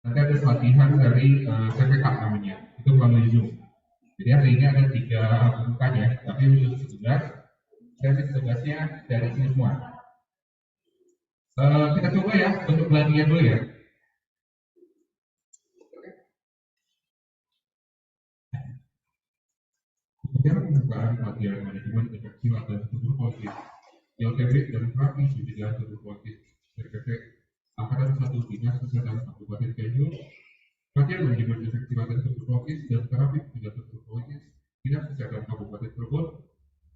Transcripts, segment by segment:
nanti ada pelatihan dari CPK namanya, itu melalui Zoom. Jadi hari ini ada 3 pembukanya, tapi khusus petugas, saya tugasnya dari sini semua. Kita coba ya untuk pelatihan dulu ya. Kemudian pembukaan pelatihan manajemen infeksi dan tuberkulosis, YLTB dan terapi pencegahan tuberkulosis RPP Angkatan 1 Dinas Kesehatan Kabupaten Cianjur, pelatihan manajemen infeksi dan tuberkulosis dan terapi pencegahan tuberkulosis Dinas Kesehatan Kabupaten Cirebon,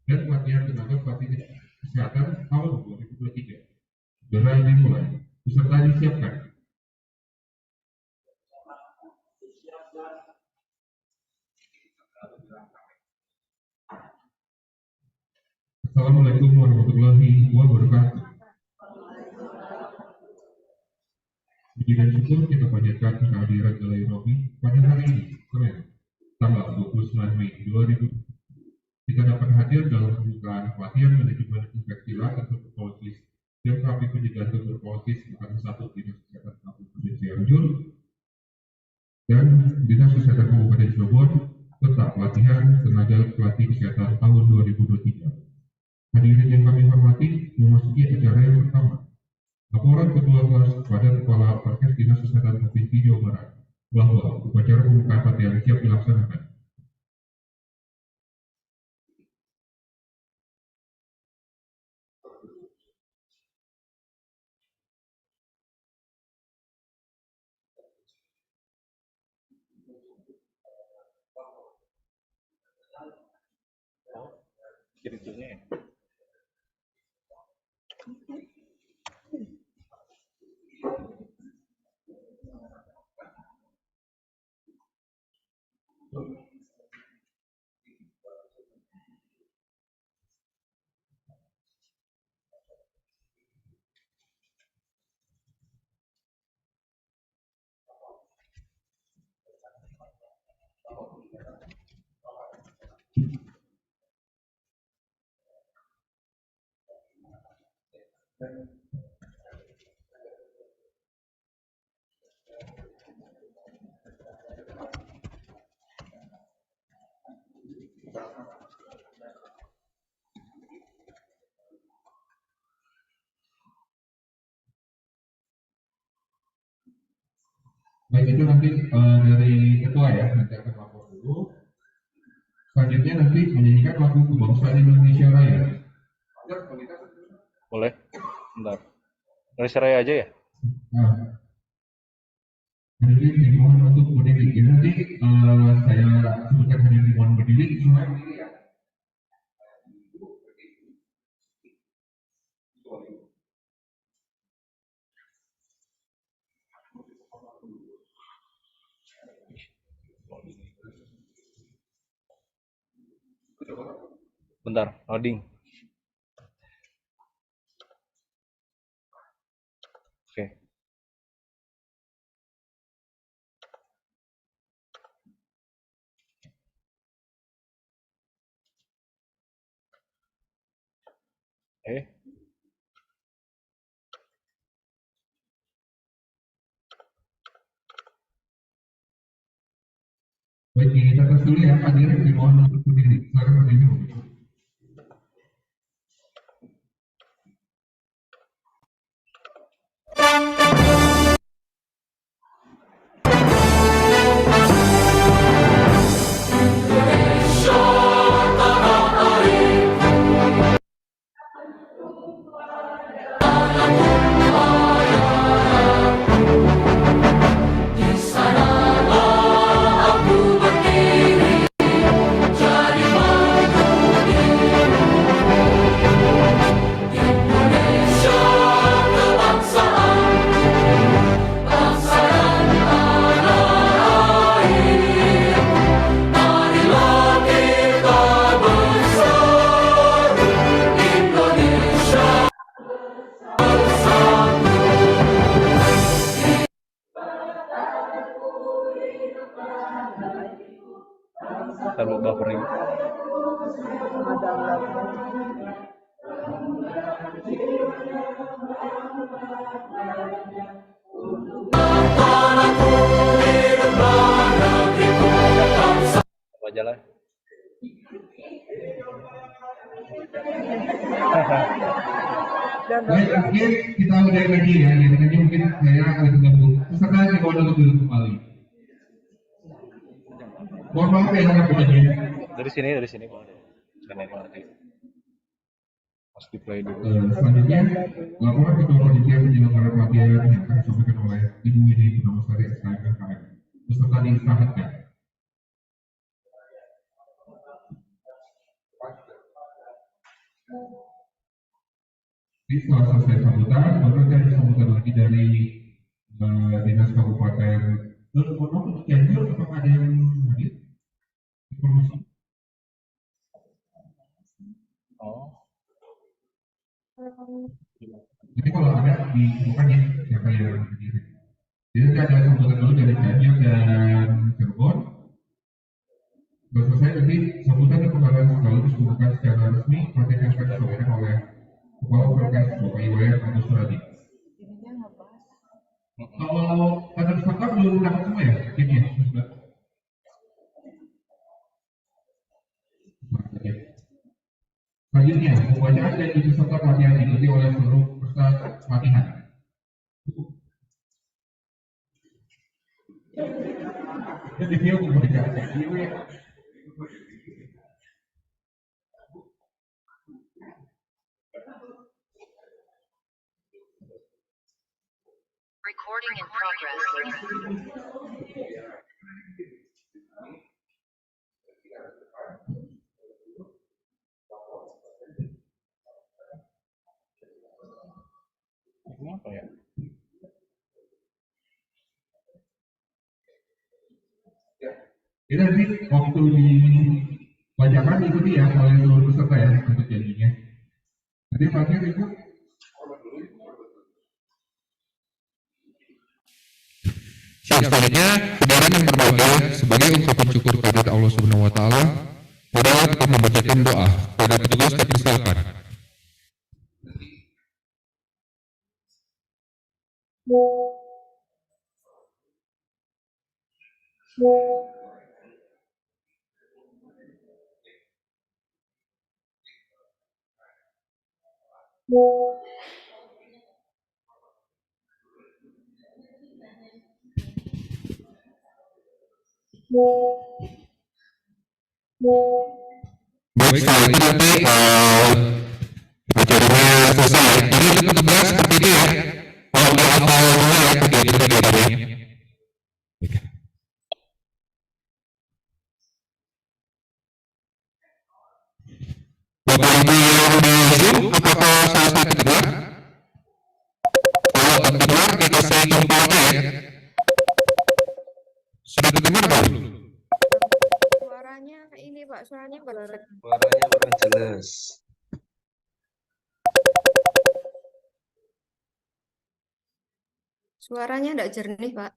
dan pelatihan tenaga pelatih kesehatan tahun 2023. Dengan dimulai, peserta disiapkan. Assalamualaikum warahmatullahi wabarakatuh. Puji dan syukur kita panjatkan kehadiran Galai Robi pada hari ini, Senin, tanggal 29 Mei 2000. Kita dapat hadir dalam pembukaan pelatihan manajemen infeksi dan tuberkulosis dan terapi pencegahan tuberkulosis Angkatan 1 Dinas Kesehatan Kabupaten Cianjur dan Dinas Kesehatan Kabupaten Cirebon serta pelatihan tenaga pelatih kesehatan tahun 2023. Hadirin yang kami hormati, memasuki acara yang pertama. Laporan Ketua Kelas kepada Kepala Parkes Dinas Kesehatan Provinsi Jawa Barat bahwa upacara pembukaan pelatihan siap dilaksanakan. Kiri-kirinya. Baik, itu nanti dari ketua ya, nanti akan lapor dulu. Selanjutnya nanti menyanyikan lagu Kebangsaan Indonesia Raya. Boleh? Bentar. Indonesia Raya aja ya? Nah, hadirin dimohon untuk berdiri. Ini nanti saya sebutkan hadirin dimohon berdiri, semuanya berdiri ya. Bentar, loading. Oke. Baik, kita tes dulu ya, hadirin dimohon untuk berdiri. Silakan berdiri. Terlalu buffering. Apa aja lah. Baik, mungkin kita udah lagi ya. Jadi tadi mungkin saya agak terganggu. Peserta dibawa untuk duduk kembali. Mohon maaf ya karena begini. Dari sini Pak. Sini nanti. Pas di play dulu. Selanjutnya, laporan ketua panitia penyelenggara pelatihan yang akan disampaikan oleh Ibu Widi Purnamasari SKMKM. Peserta diistirahatkan. Di setelah selesai sambutan, baru ada sambutan lagi dari Dinas Kabupaten. Mohon maaf untuk Cianjur, apakah ada yang hadir? Informasi. Oh. Jadi kalau ada dibuka ya siapa yang hadir. Jadi nanti ada sambutan dulu dari Cianjur dan Cirebon. Baru selesai nanti sambutan dan pengarahan sekaligus dibuka secara resmi pelatihan yang akan disampaikan oleh Kepala Perkas Bapak Iwayan Agus Suradi. Kalau pada peserta belum dapat semua ya? Timnya sudah. Selanjutnya, pembacaan dan peserta pelatihan diikuti oleh seluruh peserta pelatihan. Jadi dia pembacaan ya. Recording in progress. Ini apa ya? Jadi nanti waktu dibacakan ikuti ya oleh seluruh peserta ya untuk janjinya. Nanti terakhir itu. Selanjutnya, hadirin yang berbahagia, sebagai ungkapan syukur kepada Allah Subhanahu wa taala, saudara kita membacakan doa. Pada petugas kami silakan. Baik, setelah itu nanti acaranya selesai. Jadi untuk petugas seperti itu ya. Kalau udah hafal semua ya kegiatan-kegiatannya. Bapak Ibu yang di Zoom, apakah saat terdengar? Kalau terdengar kita saya jumpa ya. Sudah terdengar belum? Suaranya ini Pak, suaranya berat. Suaranya kurang jelas. Suaranya tidak jernih Pak.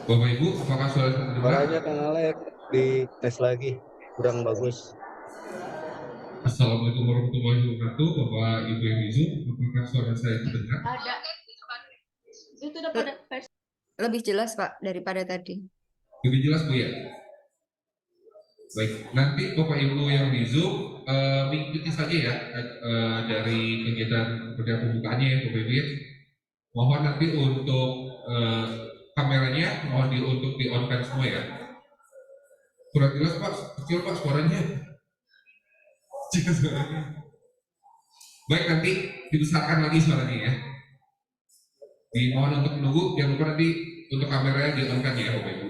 Bapak Ibu, apakah suara terdengar? Suaranya Kang Alek di tes lagi, kurang bagus. Assalamualaikum warahmatullahi wabarakatuh, Bapak Ibu yang di Zoom, apakah suara saya terdengar? Ada. Itu udah pada versi. Lebih jelas Pak daripada tadi. Lebih jelas Bu ya? Baik, nanti Bapak Ibu yang di Zoom mengikuti saja ya dari kegiatan pembukaannya ya Bapak Ibu ya. Mohon nanti untuk kameranya mohon untuk di on kan semua ya. Kurang jelas Pak, kecil Pak suaranya. Jika suaranya. Baik, nanti dibesarkan lagi suaranya ya. Dimohon untuk menunggu, jangan lupa nanti untuk kameranya di on kan ya Bapak Ibu.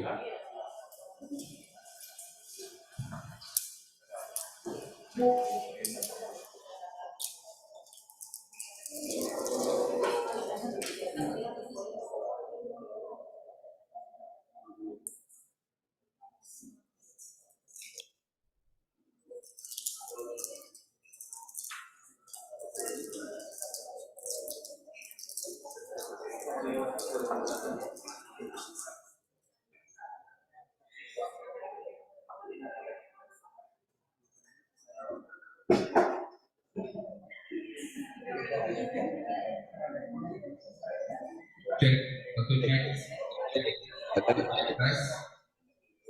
Cek, satu cek. Tes.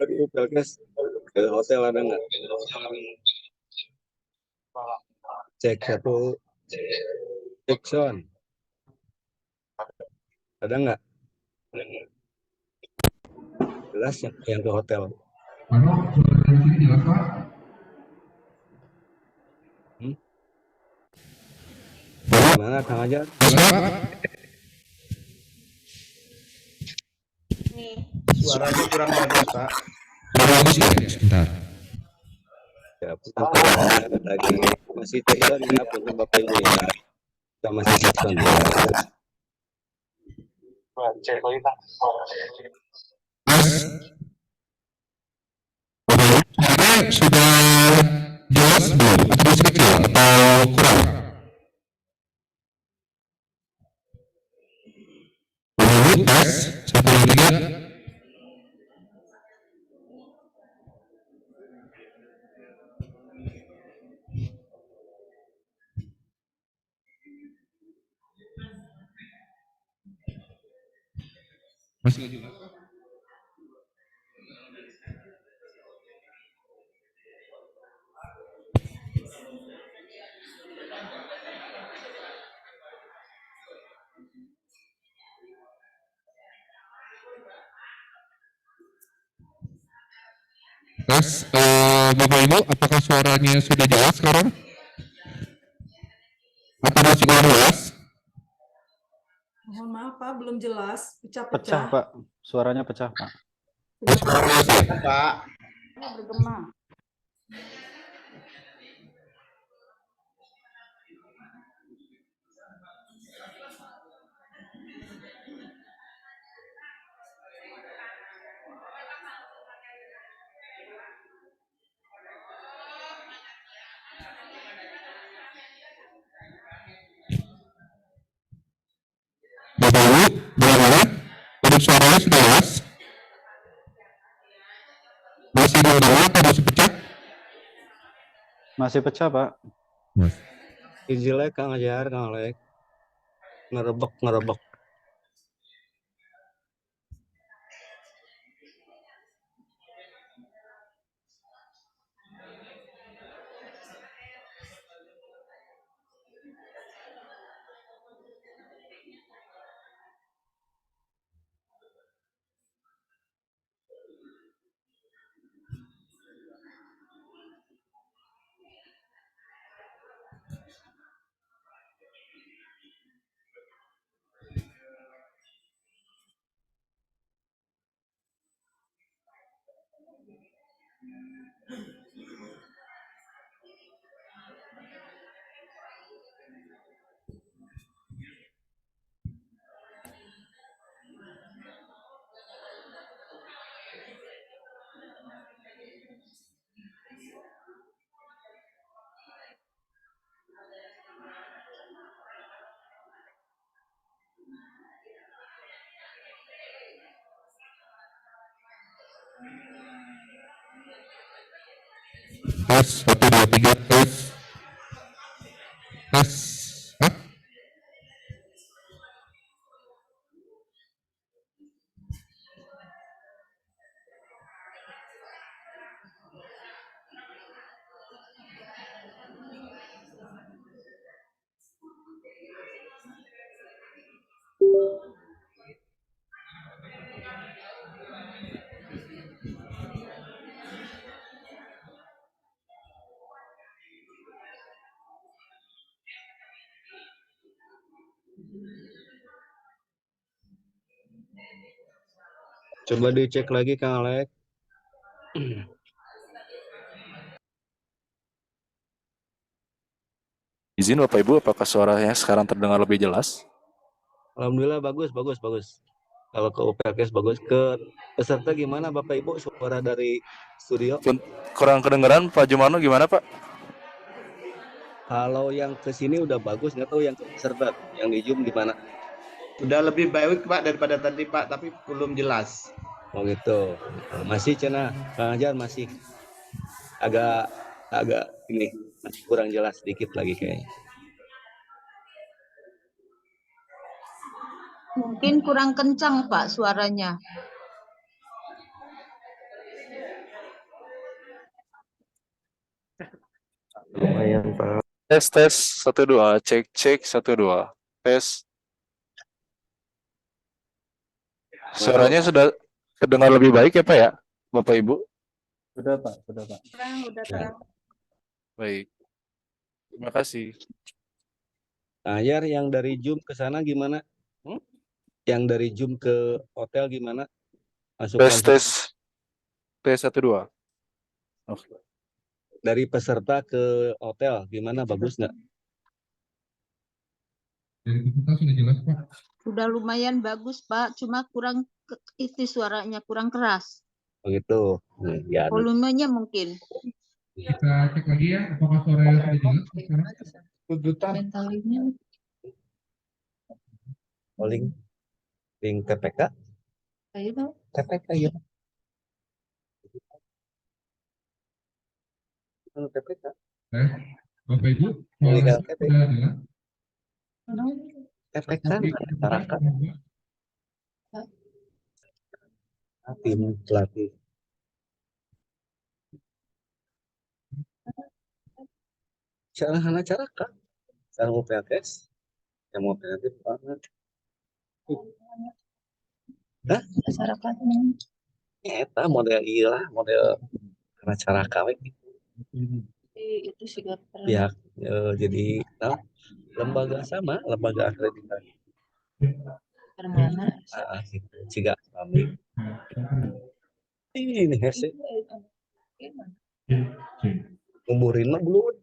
Aduh, Pelkes ke hotel ada nggak? Cek satu, cek sound. Ada nggak? Jelas yang ke hotel. Halo, suara dari sini jelas Pak? Gimana Kang Ajar? Nih. Suaranya kurang bagus, Pak. Bagus ya, sebentar. Ya, lagi masih take down ya untuk Bapak Ibu ya. Kita masih take down ya. Sudah jelas belum? Atau masih kecil atau kurang? Tes, 1, 2, 3. Masih nggak jelas? Tes, Bapak Ibu, apakah suaranya sudah jelas sekarang? Atau masih kurang jelas? Mohon maaf Pak, belum jelas, Pecah, pecah-pecah. Pak. Suaranya pecah, Pak. Pak. Bergema. Bapak Ibu, bagaimana? Untuk suaranya sudah jelas? Masih belum jelas atau masih pecah? Masih pecah, Pak. Jelek Kang Ajar, Kang Alek. Ngerebek. Tes, 1, 2, 3, tes. Tes. Hah? Coba dicek lagi Kang Alek. Izin Bapak Ibu, apakah suaranya sekarang terdengar lebih jelas? Alhamdulillah bagus. Kalau ke UPLKS bagus. Ke peserta gimana Bapak Ibu suara dari studio? Kurang kedengeran Pak Jumano, gimana Pak? Kalau yang ke sini udah bagus, nggak tahu yang ke peserta, yang di Zoom gimana? Udah lebih baik, Pak, daripada tadi, Pak, tapi belum jelas. Oh gitu. Masih Cina, Kang Ajar masih agak ini masih kurang jelas sedikit lagi kayaknya. Mungkin kurang kencang, Pak, suaranya. Lumayan Pak. Tes tes 1 2 cek cek 1 2 tes. Suaranya sudah terdengar lebih baik ya Pak ya, Bapak Ibu? Sudah Pak, sudah Pak. Terang, udah Ya. terang. Baik. Terima kasih. Nah, Yar, yang dari Zoom ke sana gimana? Yang dari Zoom ke hotel gimana? Masuk Tes konsep tes tes 1 2. Oke. dari peserta ke hotel gimana? Bagus nggak? Dari peserta sudah jelas, Pak. Sudah lumayan bagus, Pak. Cuma kurang itu suaranya kurang keras. Begitu. Ya, Volumenya mungkin. Kita cek lagi ya, apakah suaranya sudah jelas sekarang? link TPK. TPK ya. TPK. Bapak Ibu, Legal suaranya sudah jelas? TPK masyarakat. Tim pelatih. Cara cara kak. Cara mau PKS. Yang mau PKS banget. Hah? Masyarakatnya. Eta model ilah, model cara kawin Itu juga pihak jadi nah, lembaga sama, lembaga akreditasi. permana. Gitu. Ciga kami. Ini hese. Ngumurin mah belum.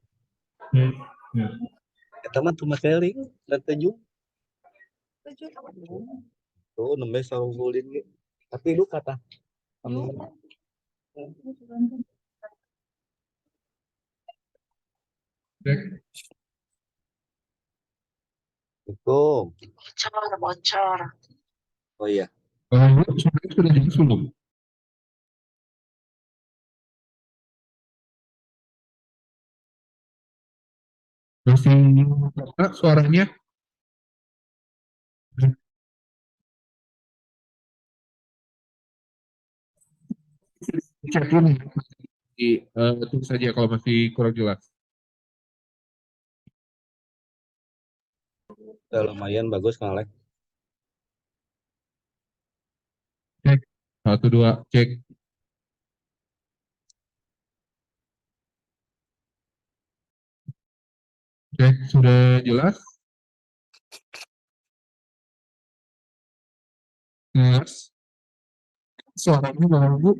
Eta mah tuh materi dan teju. Tuh nembes sama ngulin gitu. Tapi lu kata Cek. itu bocor. Oh iya. Bapak Ibu, suaranya sudah jelas belum? Masih Pak, suaranya? Cek ini. Tunggu saja kalau masih kurang jelas. Udah lumayan bagus Kang Alek. Cek. 1 2 cek. Cek, sudah jelas? Jelas. Suaranya Bapak Ibu?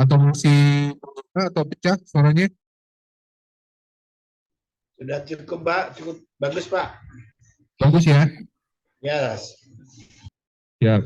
Atau masih atau pecah suaranya? Sudah cukup, Pak. Cukup bagus, Pak. Bagus ya? Yes. Ya.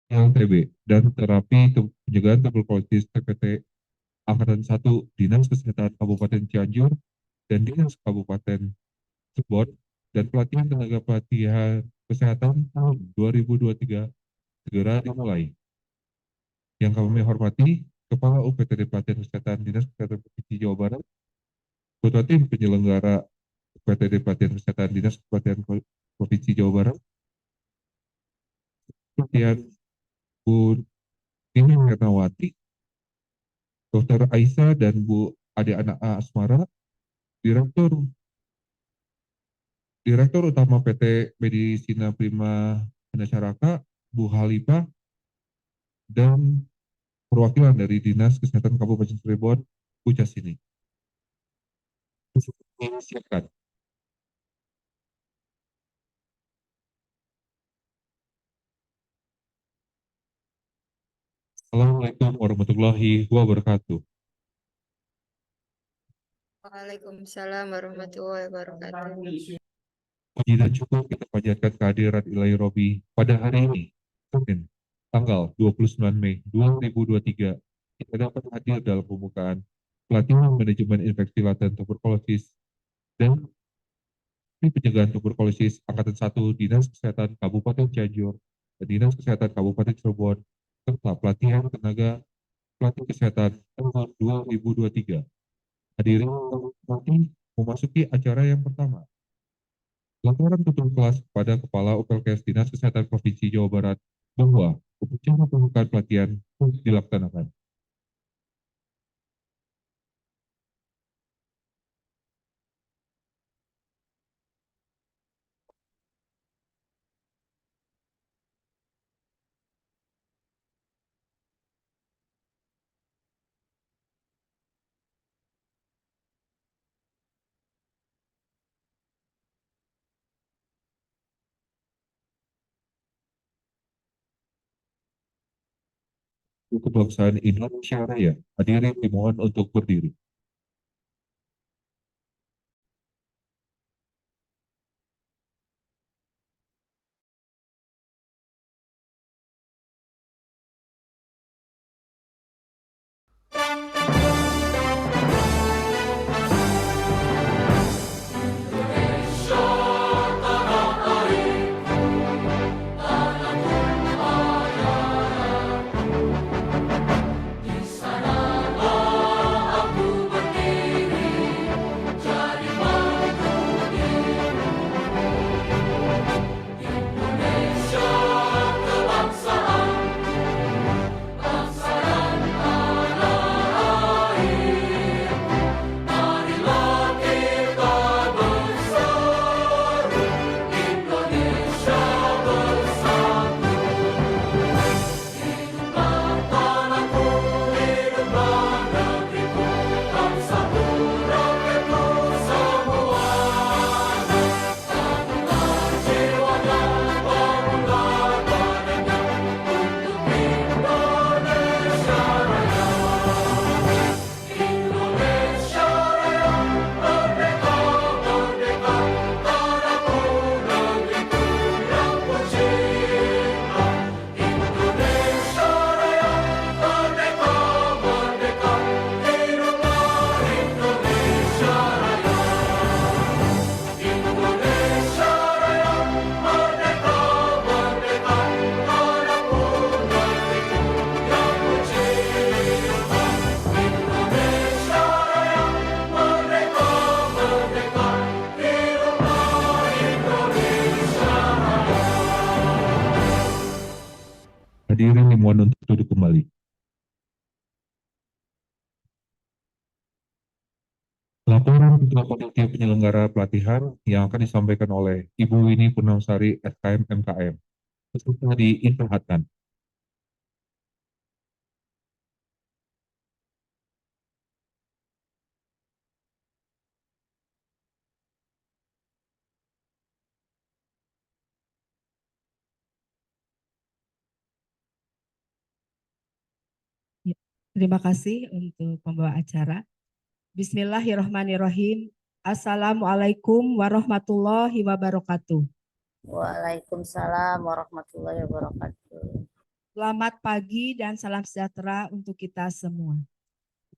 LTB, dan terapi pencegahan tuberkulosis TPT Angkatan 1 Dinas Kesehatan Kabupaten Cianjur dan Dinas Kabupaten Cirebon, dan pelatihan tenaga pelatihan kesehatan tahun 2023 segera dimulai. Yang kami hormati Kepala UPTD Pelatihan Kesehatan Dinas Kesehatan Provinsi Jawa Barat, Ketua Tim Penyelenggara UPTD Pelatihan Kesehatan Dinas Pelatihan Provinsi Jawa Barat, pelatihan Bu Nini Retnawati, Dr. Aisyah dan Bu Ade Anak Asmara, Direktur Utama PT Medisina Prima Anacaraka, Bu Halifah, dan perwakilan dari Dinas Kesehatan Kabupaten Cirebon, Bu Casini. Siapkan. Assalamualaikum warahmatullahi wabarakatuh. Waalaikumsalam warahmatullahi wabarakatuh. Puji dan syukur kita panjatkan kehadiran Ilahi Robi pada hari ini, Senin, tanggal 29 Mei 2023, kita dapat hadir dalam pembukaan pelatihan manajemen infeksi laten tuberkulosis dan pencegahan tuberkulosis Angkatan 1 Dinas Kesehatan Kabupaten Cianjur dan Dinas Kesehatan Kabupaten Cirebon, serta pelatihan tenaga pelatih kesehatan tahun 2023. Hadirin nanti memasuki acara yang pertama. Laporan tutur kelas kepada Kepala UPLKS Dinas Kesehatan Provinsi Jawa Barat bahwa upacara pembukaan pelatihan dilaksanakan. Kebangsaan Indonesia Raya. Hadirin dimohon untuk berdiri. Hadirin dimohon untuk duduk kembali. Laporan Ketua Panitia Penyelenggara Pelatihan yang akan disampaikan oleh Ibu Winnie Purnamsari, SKM MKM. Peserta diperlihatkan. Ya, terima kasih untuk pembawa acara. Bismillahirrahmanirrahim. Assalamualaikum warahmatullahi wabarakatuh. Waalaikumsalam warahmatullahi wabarakatuh. Selamat pagi dan salam sejahtera untuk kita semua.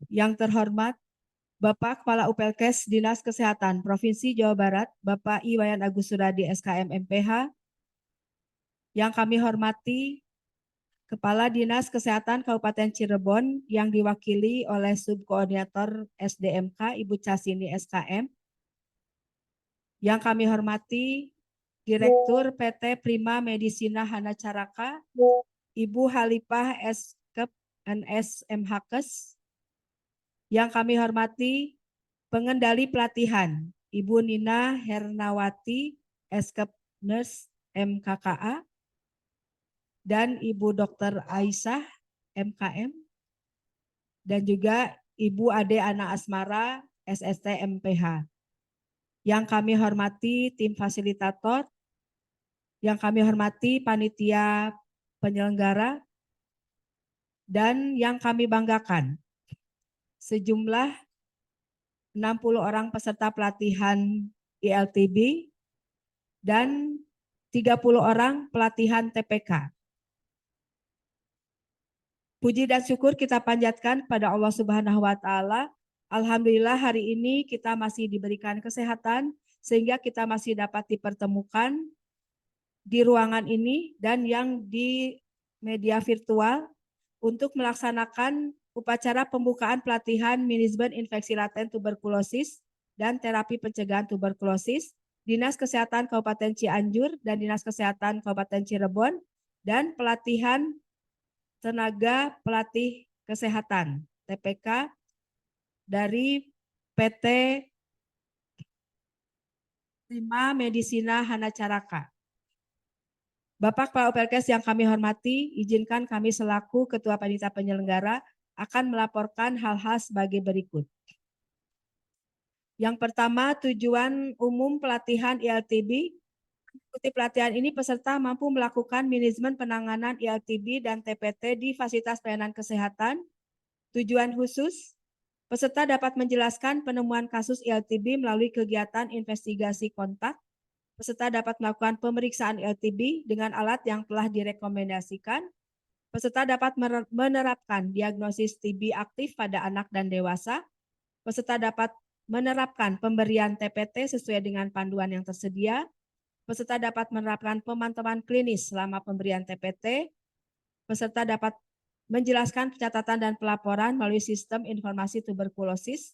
Yang terhormat Bapak Kepala UPLKes Dinas Kesehatan Provinsi Jawa Barat, Bapak Iwayan Agus Suradi SKM MPH. Yang kami hormati Kepala Dinas Kesehatan Kabupaten Cirebon yang diwakili oleh Subkoordinator SDMK Ibu Casini SKM. Yang kami hormati Direktur PT Prima Medicina Hanacaraka, Ibu Halipah Eskep NS MHKes. Yang kami hormati Pengendali Pelatihan, Ibu Nina Hernawati Eskep Nurse MKKA, dan Ibu Dr. Aisyah MKM, dan juga Ibu Ade Ana Asmara SST MPH. Yang kami hormati tim fasilitator, yang kami hormati panitia penyelenggara, dan yang kami banggakan sejumlah 60 orang peserta pelatihan ILTB dan 30 orang pelatihan TPK. Puji dan syukur kita panjatkan pada Allah Subhanahu wa Ta'ala. Alhamdulillah hari ini kita masih diberikan kesehatan sehingga kita masih dapat dipertemukan di ruangan ini dan yang di media virtual untuk melaksanakan upacara pembukaan pelatihan manajemen infeksi laten tuberkulosis dan terapi pencegahan tuberkulosis Dinas Kesehatan Kabupaten Cianjur dan Dinas Kesehatan Kabupaten Cirebon dan pelatihan tenaga pelatih kesehatan TPK dari PT Prima Medicina Hanacaraka. Bapak Kepala UPLKes yang kami hormati, izinkan kami selaku Ketua Panitia Penyelenggara akan melaporkan hal-hal sebagai berikut. Yang pertama, tujuan umum pelatihan ILTB. Mengikuti pelatihan ini, peserta mampu melakukan manajemen penanganan ILTB dan TPT di fasilitas pelayanan kesehatan. Tujuan khusus, peserta dapat menjelaskan penemuan kasus ILTB melalui kegiatan investigasi kontak. Peserta dapat melakukan pemeriksaan ILTB dengan alat yang telah direkomendasikan. Peserta dapat menerapkan diagnosis TB aktif pada anak dan dewasa. Peserta dapat menerapkan pemberian TPT sesuai dengan panduan yang tersedia. Peserta dapat menerapkan pemantauan klinis selama pemberian TPT. Peserta dapat menjelaskan pencatatan dan pelaporan melalui sistem informasi tuberkulosis.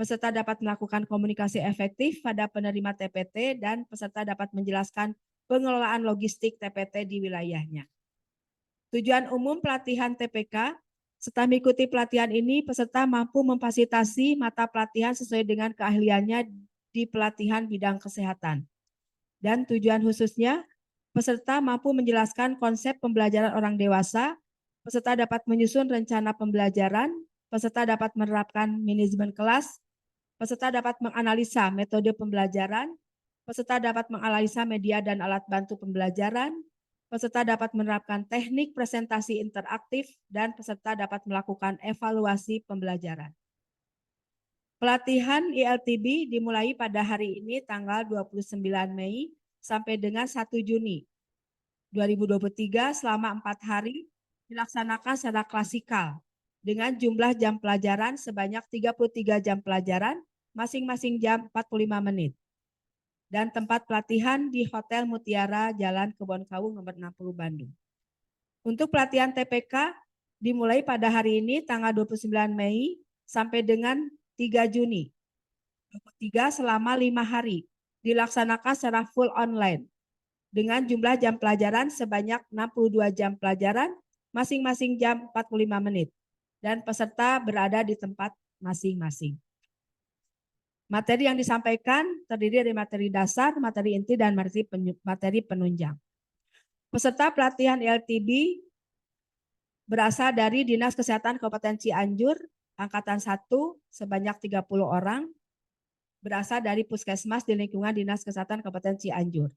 Peserta dapat melakukan komunikasi efektif pada penerima TPT dan peserta dapat menjelaskan pengelolaan logistik TPT di wilayahnya. Tujuan umum pelatihan TPK, setelah mengikuti pelatihan ini, peserta mampu memfasilitasi mata pelatihan sesuai dengan keahliannya di pelatihan bidang kesehatan. Dan tujuan khususnya, peserta mampu menjelaskan konsep pembelajaran orang dewasa, peserta dapat menyusun rencana pembelajaran, peserta dapat menerapkan manajemen kelas, peserta dapat menganalisa metode pembelajaran, peserta dapat menganalisa media dan alat bantu pembelajaran, peserta dapat menerapkan teknik presentasi interaktif, dan peserta dapat melakukan evaluasi pembelajaran. Pelatihan ILTB dimulai pada hari ini tanggal 29 Mei sampai dengan 1 Juni 2023 selama 4 hari dilaksanakan secara klasikal dengan jumlah jam pelajaran sebanyak 33 jam pelajaran, masing-masing jam 45 menit. Dan tempat pelatihan di Hotel Mutiara, Jalan Kebon Kawu nomor 60 Bandung. Untuk pelatihan TPK dimulai pada hari ini tanggal 29 Mei sampai dengan 3 Juni 2023 selama 5 hari dilaksanakan secara full online dengan jumlah jam pelajaran sebanyak 62 jam pelajaran, masing-masing jam 45 menit. Dan peserta berada di tempat masing-masing. Materi yang disampaikan terdiri dari materi dasar, materi inti, dan materi penunjang. Peserta pelatihan ILTB berasal dari Dinas Kesehatan Kabupaten Cianjur, Angkatan 1 sebanyak 30 orang, berasal dari Puskesmas di lingkungan Dinas Kesehatan Kabupaten Cianjur.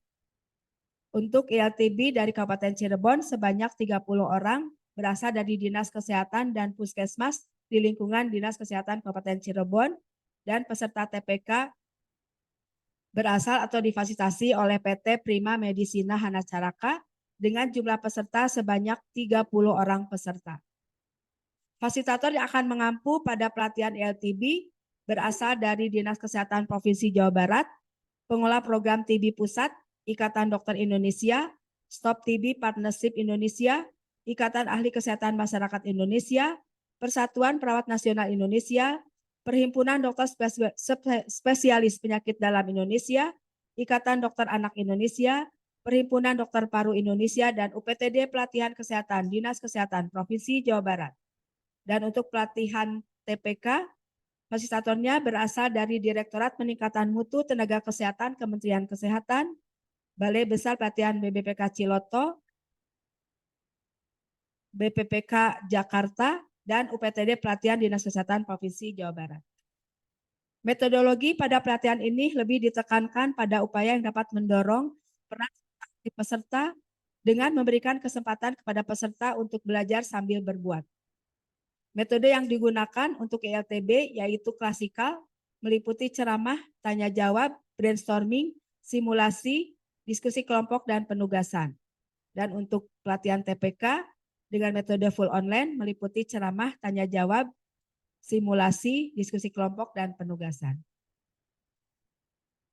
Untuk ILTB dari Kabupaten Cirebon sebanyak 30 orang, berasal dari Dinas Kesehatan dan Puskesmas di lingkungan Dinas Kesehatan Kabupaten Cirebon, dan peserta TPK berasal atau difasilitasi oleh PT Prima Medicina Hanacaraka dengan jumlah peserta sebanyak 30 orang peserta. Fasilitator yang akan mengampu pada pelatihan ELTB berasal dari Dinas Kesehatan Provinsi Jawa Barat, Pengelola Program TB Pusat, Ikatan Dokter Indonesia, Stop TB Partnership Indonesia, Ikatan Ahli Kesehatan Masyarakat Indonesia, Persatuan Perawat Nasional Indonesia, Perhimpunan Dokter Spesialis Penyakit Dalam Indonesia, Ikatan Dokter Anak Indonesia, Perhimpunan Dokter Paru Indonesia, dan UPTD Pelatihan Kesehatan Dinas Kesehatan Provinsi Jawa Barat. Dan untuk pelatihan TPK, fasilitatornya berasal dari Direktorat Peningkatan Mutu Tenaga Kesehatan Kementerian Kesehatan, Balai Besar Pelatihan BPPK Ciloto, BPPK Jakarta, dan UPTD Pelatihan Dinas Kesehatan Provinsi Jawa Barat. Metodologi pada pelatihan ini lebih ditekankan pada upaya yang dapat mendorong peran peserta dengan memberikan kesempatan kepada peserta untuk belajar sambil berbuat. Metode yang digunakan untuk ELTB yaitu klasikal, meliputi ceramah, tanya jawab, brainstorming, simulasi, diskusi kelompok, dan penugasan. Dan untuk pelatihan TPK dengan metode full online meliputi ceramah, tanya jawab, simulasi, diskusi kelompok, dan penugasan.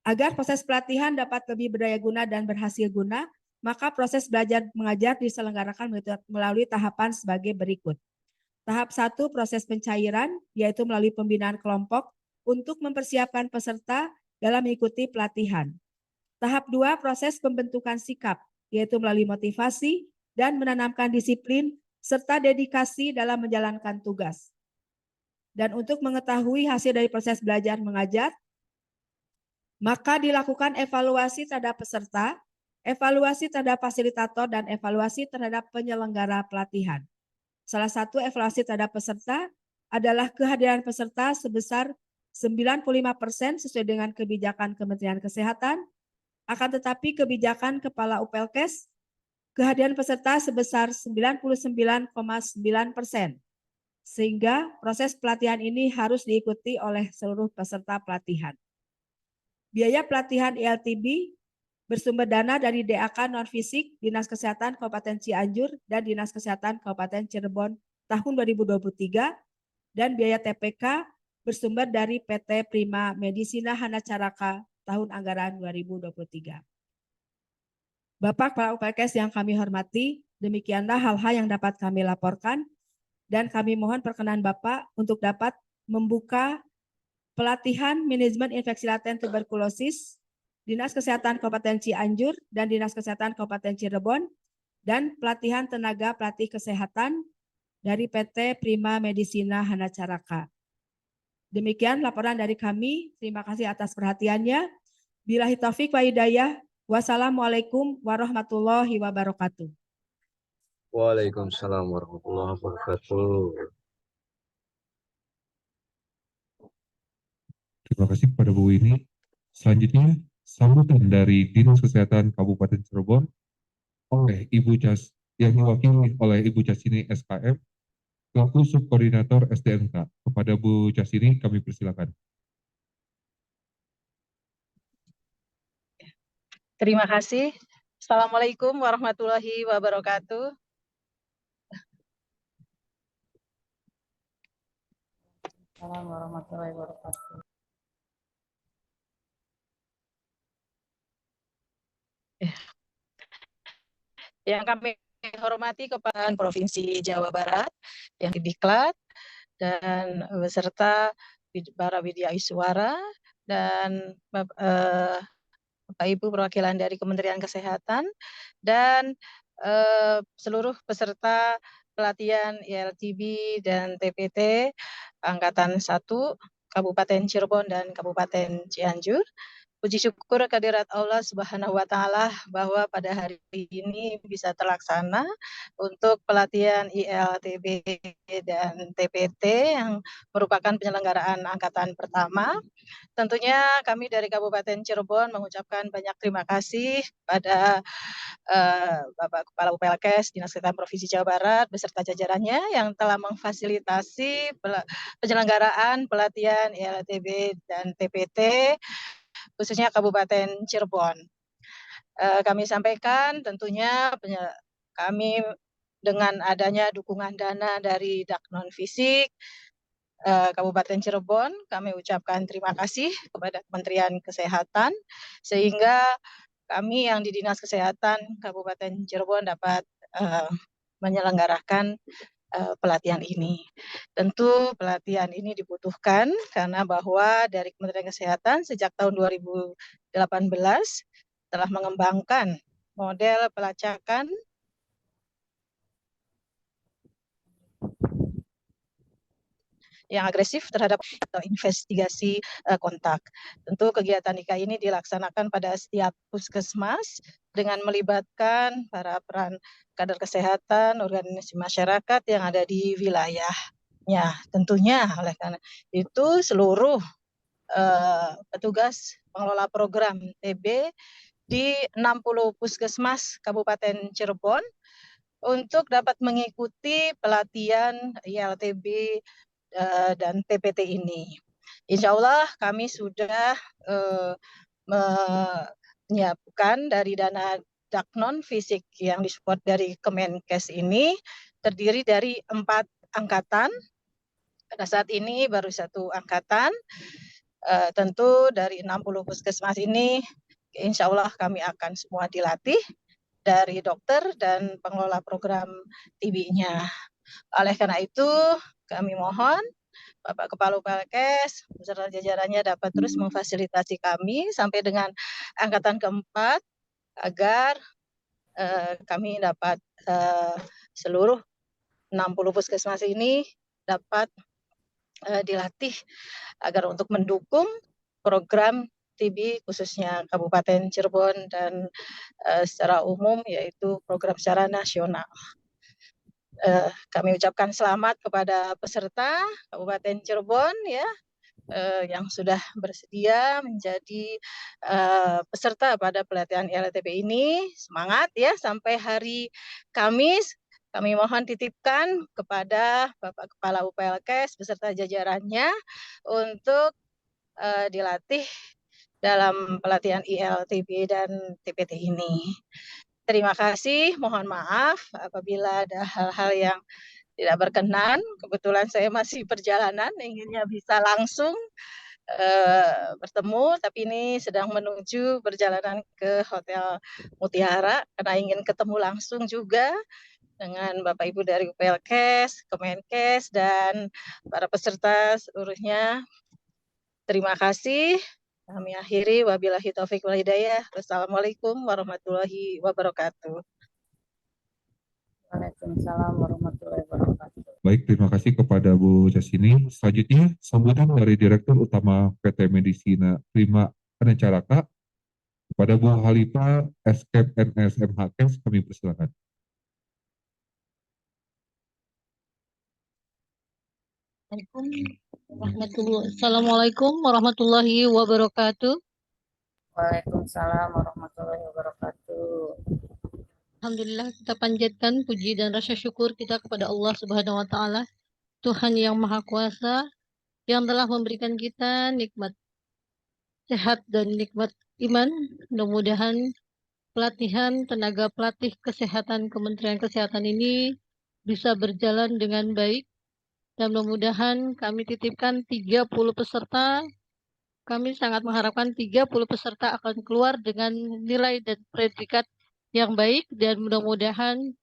Agar proses pelatihan dapat lebih berdaya guna dan berhasil guna, maka proses belajar mengajar diselenggarakan melalui tahapan sebagai berikut. Tahap 1, proses pencairan, yaitu melalui pembinaan kelompok untuk mempersiapkan peserta dalam mengikuti pelatihan. Tahap 2, proses pembentukan sikap, yaitu melalui motivasi dan menanamkan disiplin serta dedikasi dalam menjalankan tugas. Dan untuk mengetahui hasil dari proses belajar mengajar, maka dilakukan evaluasi terhadap peserta, evaluasi terhadap fasilitator, dan evaluasi terhadap penyelenggara pelatihan. Salah satu evaluasi terhadap peserta adalah kehadiran peserta sebesar 95% sesuai dengan kebijakan Kementerian Kesehatan, akan tetapi kebijakan Kepala UPLKes, kehadiran peserta sebesar 99,9%. Sehingga proses pelatihan ini harus diikuti oleh seluruh peserta pelatihan. Biaya pelatihan ELTB bersumber dana dari DAK Non-Fisik Dinas Kesehatan Kabupaten Cianjur dan Dinas Kesehatan Kabupaten Cirebon tahun 2023 dan biaya TPK bersumber dari PT Prima Medicina Hanacaraka tahun anggaran 2023. Bapak Kepala UPLKes yang kami hormati, demikianlah hal-hal yang dapat kami laporkan dan kami mohon perkenan Bapak untuk dapat membuka pelatihan manajemen infeksi laten tuberkulosis Dinas Kesehatan Kabupaten Cianjur dan Dinas Kesehatan Kabupaten Cirebon, dan pelatihan tenaga pelatih kesehatan dari PT Prima Medicina Hanacaraka. Demikian laporan dari kami. Terima kasih atas perhatiannya. Billahi taufik wa hidayah. Wassalamualaikum warahmatullahi wabarakatuh. Waalaikumsalam warahmatullahi wabarakatuh. Terima kasih kepada Bu Winnie. Selanjutnya, sambutan dari Dinas Kesehatan Kabupaten Cirebon oleh Ibu Jas yang diwakili oleh Ibu Jasini SKM, selaku Subkoordinator SDMK. Kepada Bu Jasini kami persilakan. Terima kasih. Assalamualaikum warahmatullahi wabarakatuh. Assalamualaikum warahmatullahi wabarakatuh. Yang kami hormati Kepala Provinsi Jawa Barat yang didiklat dan beserta para widya suara dan Bapak Ibu perwakilan dari Kementerian Kesehatan dan seluruh peserta pelatihan ELTB dan TPT Angkatan 1 Kabupaten Cirebon dan Kabupaten Cianjur. Puji syukur kehadirat Allah Subhanahu wa Ta'ala bahwa pada hari ini bisa terlaksana untuk pelatihan ILTB dan TPT yang merupakan penyelenggaraan angkatan pertama. Tentunya kami dari Kabupaten Cirebon mengucapkan banyak terima kasih pada Bapak Kepala UPLKes Dinas Kesehatan Provinsi Jawa Barat beserta jajarannya yang telah memfasilitasi penyelenggaraan pelatihan ILTB dan TPT khususnya Kabupaten Cirebon. kami sampaikan tentunya kami dengan adanya dukungan dana dari Daknon Fisik Kabupaten Cirebon, kami ucapkan terima kasih kepada Kementerian Kesehatan sehingga kami yang di Dinas Kesehatan Kabupaten Cirebon dapat menyelenggarakan pelatihan ini. Tentu pelatihan ini dibutuhkan karena bahwa dari Kementerian Kesehatan sejak tahun 2018 telah mengembangkan model pelacakan yang agresif terhadap atau investigasi kontak. Tentu kegiatan IKA ini dilaksanakan pada setiap puskesmas dengan melibatkan para peran kader kesehatan, organisasi masyarakat yang ada di wilayahnya. Tentunya oleh karena itu seluruh petugas pengelola program TB di 60 puskesmas Kabupaten Cirebon untuk dapat mengikuti pelatihan ILTB dan TPT ini. Insya Allah kami sudah menyiapkan dari dana Daknon Fisik yang disupport dari Kemenkes ini terdiri dari 4 angkatan. Pada saat ini baru 1 angkatan. Tentu dari 60 puskesmas ini insya Allah kami akan semua dilatih dari dokter dan pengelola program TB-nya. Oleh karena itu kami mohon Bapak Kepala UPLKes beserta jajarannya dapat terus memfasilitasi kami sampai dengan angkatan keempat agar kami dapat seluruh 60 puskesmas ini dapat dilatih agar untuk mendukung program TB khususnya Kabupaten Cirebon dan secara umum yaitu program secara nasional. Kami ucapkan selamat kepada peserta Kabupaten Cirebon ya yang sudah bersedia menjadi peserta pada pelatihan ILTB ini. Semangat ya sampai hari Kamis. Kami mohon titipkan kepada Bapak Kepala UPLKes beserta jajarannya untuk dilatih dalam pelatihan ILTB dan TPT ini. Terima kasih, mohon maaf apabila ada hal-hal yang tidak berkenan. Kebetulan saya masih perjalanan, inginnya bisa langsung bertemu, tapi ini sedang menuju perjalanan ke Hotel Mutiara karena ingin ketemu langsung juga dengan Bapak Ibu dari UPLKes, Kemenkes, dan para peserta seluruhnya. Terima kasih. Kami akhiri, wabillahi taufik wal hidayah. Wassalamualaikum warahmatullahi wabarakatuh. Waalaikumsalam warahmatullahi wabarakatuh. Baik, terima kasih kepada Bu Jasini. Selanjutnya, sambutan dari Direktur Utama PT Medisina Prima Anecaraka kepada Bu Halifa Escape NS MHKes, kami persilakan. Assalamualaikum warahmatullahi wabarakatuh. Waalaikumsalam warahmatullahi wabarakatuh. Alhamdulillah kita panjatkan puji dan rasa syukur kita kepada Allah Subhanahu wa taala, Tuhan yang Maha Kuasa yang telah memberikan kita nikmat sehat dan nikmat iman. Mudah-mudahan pelatihan tenaga pelatih kesehatan Kementerian Kesehatan ini bisa berjalan dengan baik. Dan mudah-mudahan kami titipkan 30 peserta. Kami sangat mengharapkan 30 peserta akan keluar dengan nilai dan predikat yang baik dan mudah-mudahan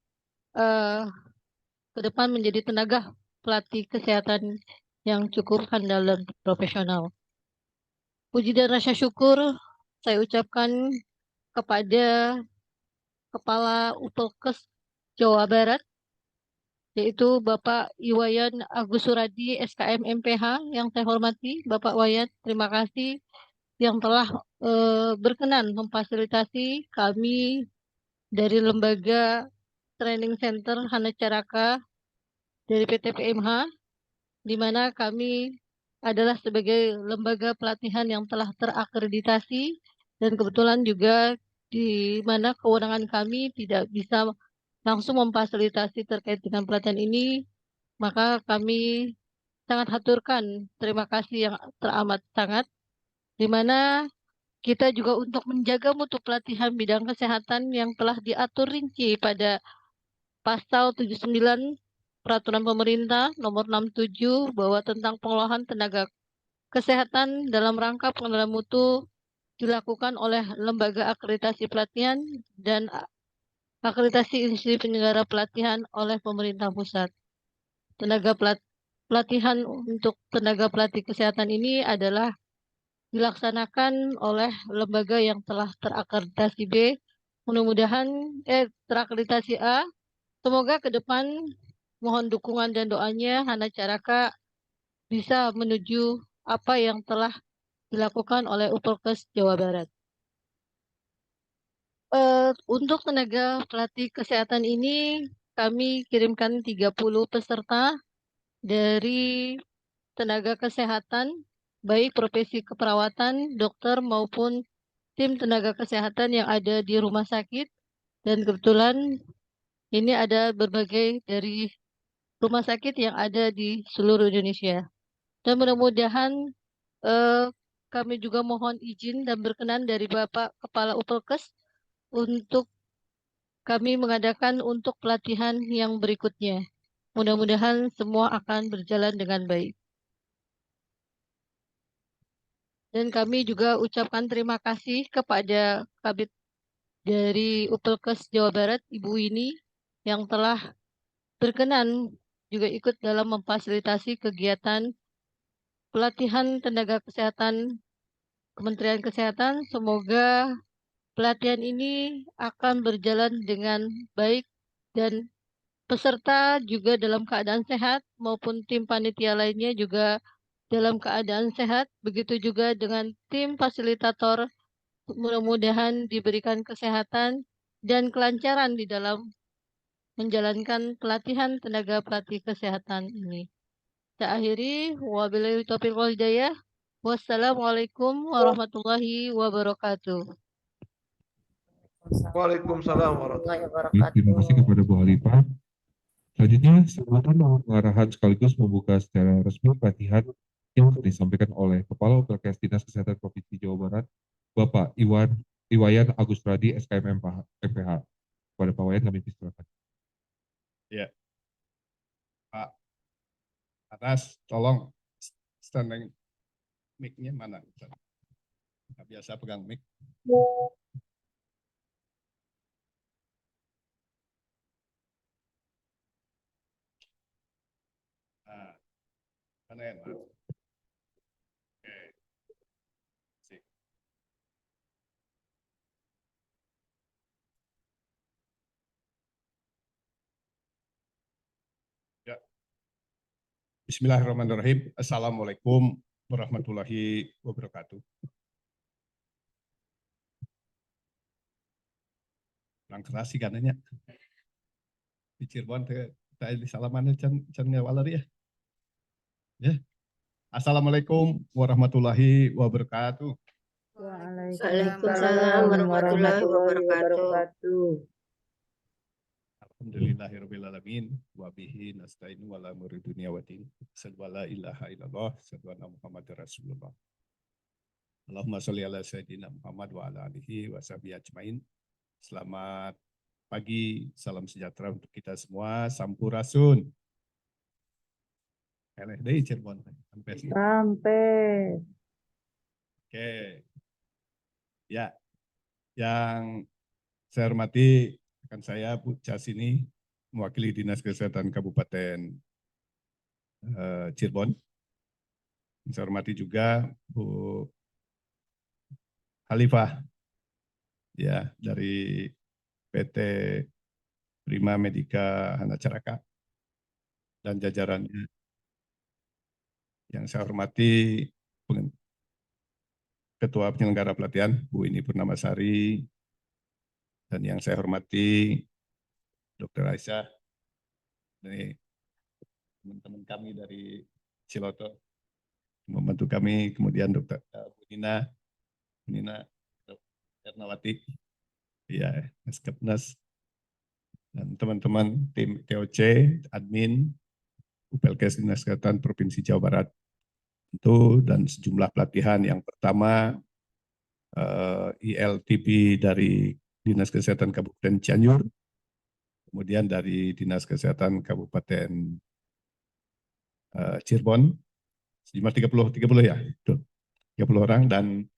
ke depan menjadi tenaga pelatih kesehatan yang cukup handal dan profesional. Puji dan rasa syukur saya ucapkan kepada Kepala UPLKes Jawa Barat, yaitu Bapak Iwayan Agus Suradi, SKM MPH, yang saya hormati. Bapak Wayan, terima kasih yang telah berkenan memfasilitasi kami dari Lembaga Training Center Hanacaraka dari PT PMH, di mana kami adalah sebagai lembaga pelatihan yang telah terakreditasi dan kebetulan juga di mana kewenangan kami tidak bisa langsung memfasilitasi terkait dengan pelatihan ini, maka kami sangat haturkan terima kasih yang teramat sangat, di mana kita juga untuk menjaga mutu pelatihan bidang kesehatan yang telah diatur rinci pada Pasal 79 Peraturan Pemerintah Nomor 67 bahwa tentang pengolahan tenaga kesehatan dalam rangka pengenalan mutu dilakukan oleh lembaga akreditasi pelatihan dan akreditasi institusi penyelenggara pelatihan oleh pemerintah pusat. Pelatihan untuk tenaga pelatih kesehatan ini adalah dilaksanakan oleh lembaga yang telah terakreditasi B, mudah-mudahan terakreditasi A. Semoga ke depan mohon dukungan dan doanya Hana Caraka bisa menuju apa yang telah dilakukan oleh Upelkes Jawa Barat. Untuk tenaga pelatih kesehatan ini kami kirimkan 30 peserta dari tenaga kesehatan, baik profesi keperawatan, dokter maupun tim tenaga kesehatan yang ada di rumah sakit. Dan kebetulan ini ada berbagai dari rumah sakit yang ada di seluruh Indonesia. Dan mudah-mudahan kami juga mohon izin dan berkenan dari Bapak Kepala Upelkes untuk kami mengadakan untuk pelatihan yang berikutnya. Mudah-mudahan semua akan berjalan dengan baik. Dan kami juga ucapkan terima kasih kepada Kabid dari Upelkes Jawa Barat, Ibu Winnie, yang telah berkenan juga ikut dalam memfasilitasi kegiatan pelatihan tenaga kesehatan Kementerian Kesehatan. Semoga pelatihan ini akan berjalan dengan baik dan peserta juga dalam keadaan sehat maupun tim panitia lainnya juga dalam keadaan sehat. Begitu juga dengan tim fasilitator, mudah-mudahan diberikan kesehatan dan kelancaran di dalam menjalankan pelatihan tenaga pelatih kesehatan ini. Saya akhiri, wabillahi taufiq wal hidayah. Wassalamualaikum warahmatullahi wabarakatuh. Waalaikumsalam warahmatullahi Baik, terima kasih wabarakatuh. kepada Bu Halifah. Selanjutnya, silakan pengarahan sekaligus membuka secara resmi pelatihan yang akan disampaikan oleh Kepala Upelkes Dinas Kesehatan Provinsi Jawa Barat, Bapak Iwayan Agus Radi, SKM MPH. Kepada Pak Wayan kami persilakan. Ya, Pak Anas, tolong standing mic-nya mana? Nggak biasa pegang mic. Nah, mana ya, Mas? Oke. Sip. Ya. Bismillahirrahmanirrahim. Assalamualaikum warahmatullahi wabarakatuh. Kurang keras sih katanya. Di Cirebon saya di salamannya can ngawaler ya. Ya. Assalamualaikum warahmatullahi wabarakatuh. Waalaikumsalam warahmatullahi wabarakatuh. Alhamdulillahirrahmanirrahim. Wa bihi nasta'inu wa la umuri dunya wa din. Asyhadu an la ilaha illallah, asyhadu anna Muhammadar Rasulullah. Allahumma sholli ala sayyidina Muhammad wa ala alihi wa sahbihi ajmain. Selamat pagi, salam sejahtera untuk kita semua. Sampurasun. LSD Cirebon sampai. Oke. Ya. Yang saya hormati rekan saya Bu Casini, mewakili Dinas Kesehatan Kabupaten Cirebon. Saya hormati juga Bu Halifah, ya, dari PT Prima Medica Hana Caraka dan jajarannya. Yang saya hormati Ketua Penyelenggara Pelatihan Bu Ini Purnamasari, dan yang saya hormati Dr. Aisyah, dari teman-teman kami dari Ciloto membantu kami, kemudian Dr. Bu Nina Ernawati, ya, Mas Kepnas, dan teman-teman tim TOC, admin, Upelkes Dinas Kesehatan Provinsi Jawa Barat, itu, dan sejumlah pelatihan. Yang pertama, ILTP dari Dinas Kesehatan Kabupaten Cianjur, kemudian dari Dinas Kesehatan Kabupaten Cirebon, sejumlah 30 ya, 30 orang, dan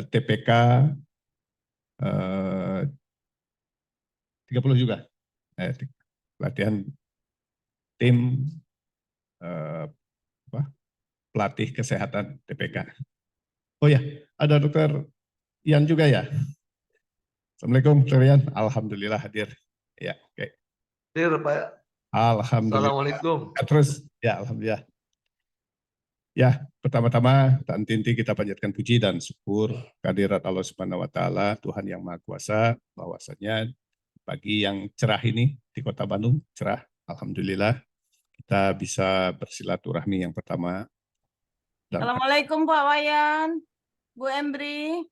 TPK 30 juga, pelatihan tim pelatih kesehatan TPK. Oh ya, ada Dokter Ian juga ya. Assalamualaikum, Dokter Ian. Alhamdulillah hadir. Ya, oke. Hadir Pak. Alhamdulillah. Assalamualaikum. Terus, ya alhamdulillah. Ya, pertama-tama Tan Tinti kita panjatkan puji dan syukur kehadirat Allah Subhanahu wa taala, Tuhan yang Maha Kuasa, bahwasanya pagi yang cerah ini di Kota Bandung cerah. Alhamdulillah kita bisa bersilaturahmi yang pertama. Assalamualaikum Pak Wayan, Bu Embri.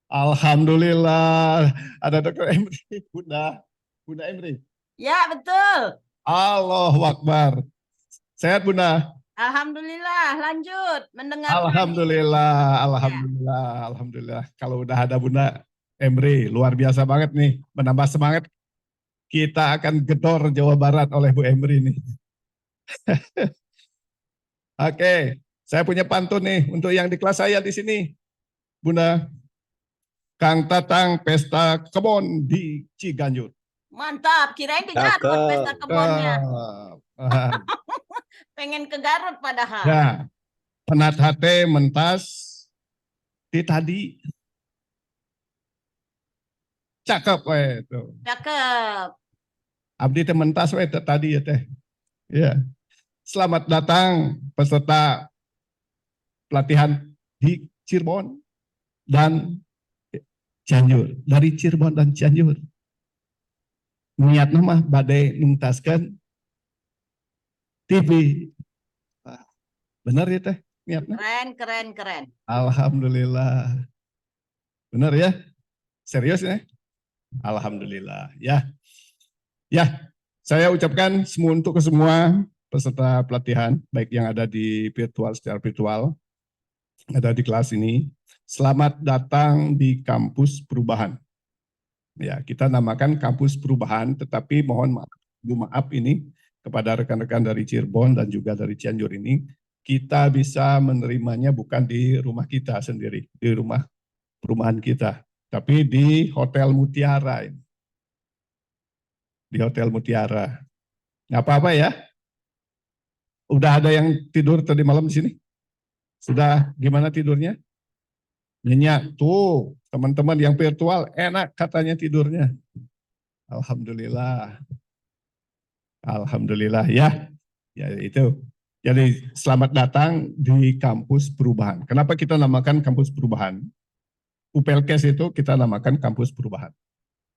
Alhamdulillah ada Dokter Emri, Bunda Emri. Ya betul. Allahu Akbar. Sehat Bunda? Alhamdulillah, lanjut mendengar. Alhamdulillah. Kalau udah ada Bunda Emri, luar biasa banget nih, menambah semangat. Kita akan gedor Jawa Barat oleh Bu Emri nih. Oke, saya punya pantun nih untuk yang di kelas saya di sini, Bunda. Kang Tatang pesta kebon di Ciganjur. Mantap, kirain di Garut pesta kebunnya. Pengen ke Garut padahal. Ya, penat hate mentas di tadi. Cakep itu. Cakep. Abdi teh mentas tadi ya teh. Ya. Selamat datang peserta pelatihan di Cirebon dan Cianjur. Dari Cirebon dan Cianjur. Niat nama badai nuntaskan TV. Benar ya teh niatnya? Keren. Alhamdulillah. Benar ya? Serius ya? Alhamdulillah. Ya, saya ucapkan untuk semua peserta pelatihan, baik yang ada di secara virtual, ada di kelas ini. Selamat datang di kampus perubahan. Ya, kita namakan kampus perubahan, tetapi mohon maaf ini kepada rekan-rekan dari Cirebon dan juga dari Cianjur ini, kita bisa menerimanya bukan di rumah kita sendiri, di rumah perumahan kita, tapi di Hotel Mutiara. Di Hotel Mutiara. Nggak apa-apa ya? Udah ada yang tidur tadi malam di sini? Sudah gimana tidurnya? Nyenyak tuh, teman-teman yang virtual enak katanya tidurnya. Alhamdulillah. Alhamdulillah ya. Ya itu. Jadi selamat datang di kampus perubahan. Kenapa kita namakan kampus perubahan? UPLKes itu kita namakan kampus perubahan.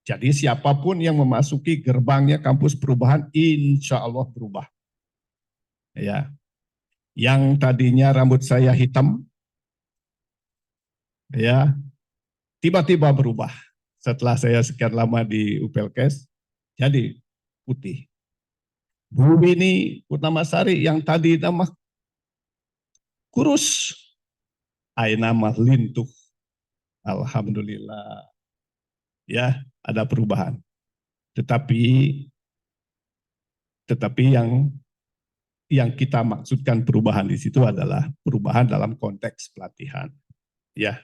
Jadi siapapun yang memasuki gerbangnya kampus perubahan, insya Allah berubah. Ya, yang tadinya rambut saya hitam, ya, tiba-tiba berubah. Setelah saya sekian lama di UPLKes, jadi putih. Bu Bini Purnamasari yang tadi nama kurus, nama lintuh. Alhamdulillah. Ya, ada perubahan. Tetapi yang kita maksudkan perubahan di situ adalah perubahan dalam konteks pelatihan. Ya,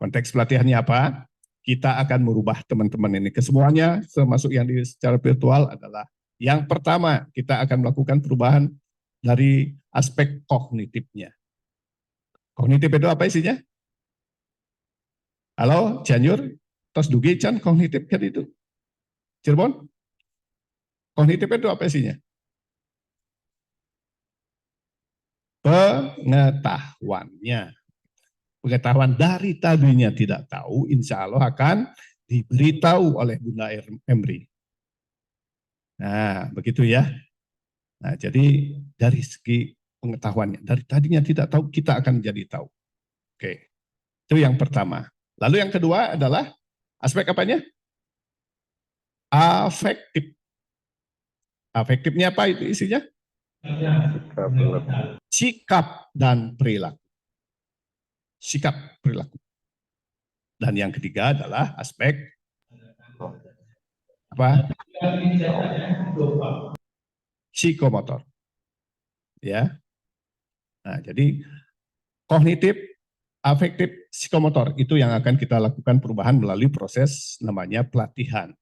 konteks pelatihannya apa? Kita akan merubah teman-teman ini. Kesemuanya, termasuk yang secara virtual adalah yang pertama, kita akan melakukan perubahan dari aspek kognitifnya. Kognitif itu apa isinya? Halo, Cianjur? Tos dugi can kognitif kan itu? Cirebon? Kognitif itu apa isinya? Pengetahuannya. Pengetahuan dari tadinya tidak tahu, insya Allah akan diberitahu oleh Bunda Emri. Nah, begitu ya. Nah, jadi dari segi pengetahuannya, dari tadinya tidak tahu, kita akan jadi tahu. Oke, itu yang pertama. Lalu yang kedua adalah aspek apanya? Afektif. Afektifnya apa itu isinya? Sikap dan perilaku. sikap perilaku. Dan yang ketiga adalah aspek apa? Psikomotor. Ya. Nah, jadi kognitif, afektif, psikomotor itu yang akan kita lakukan perubahan melalui proses namanya pelatihan.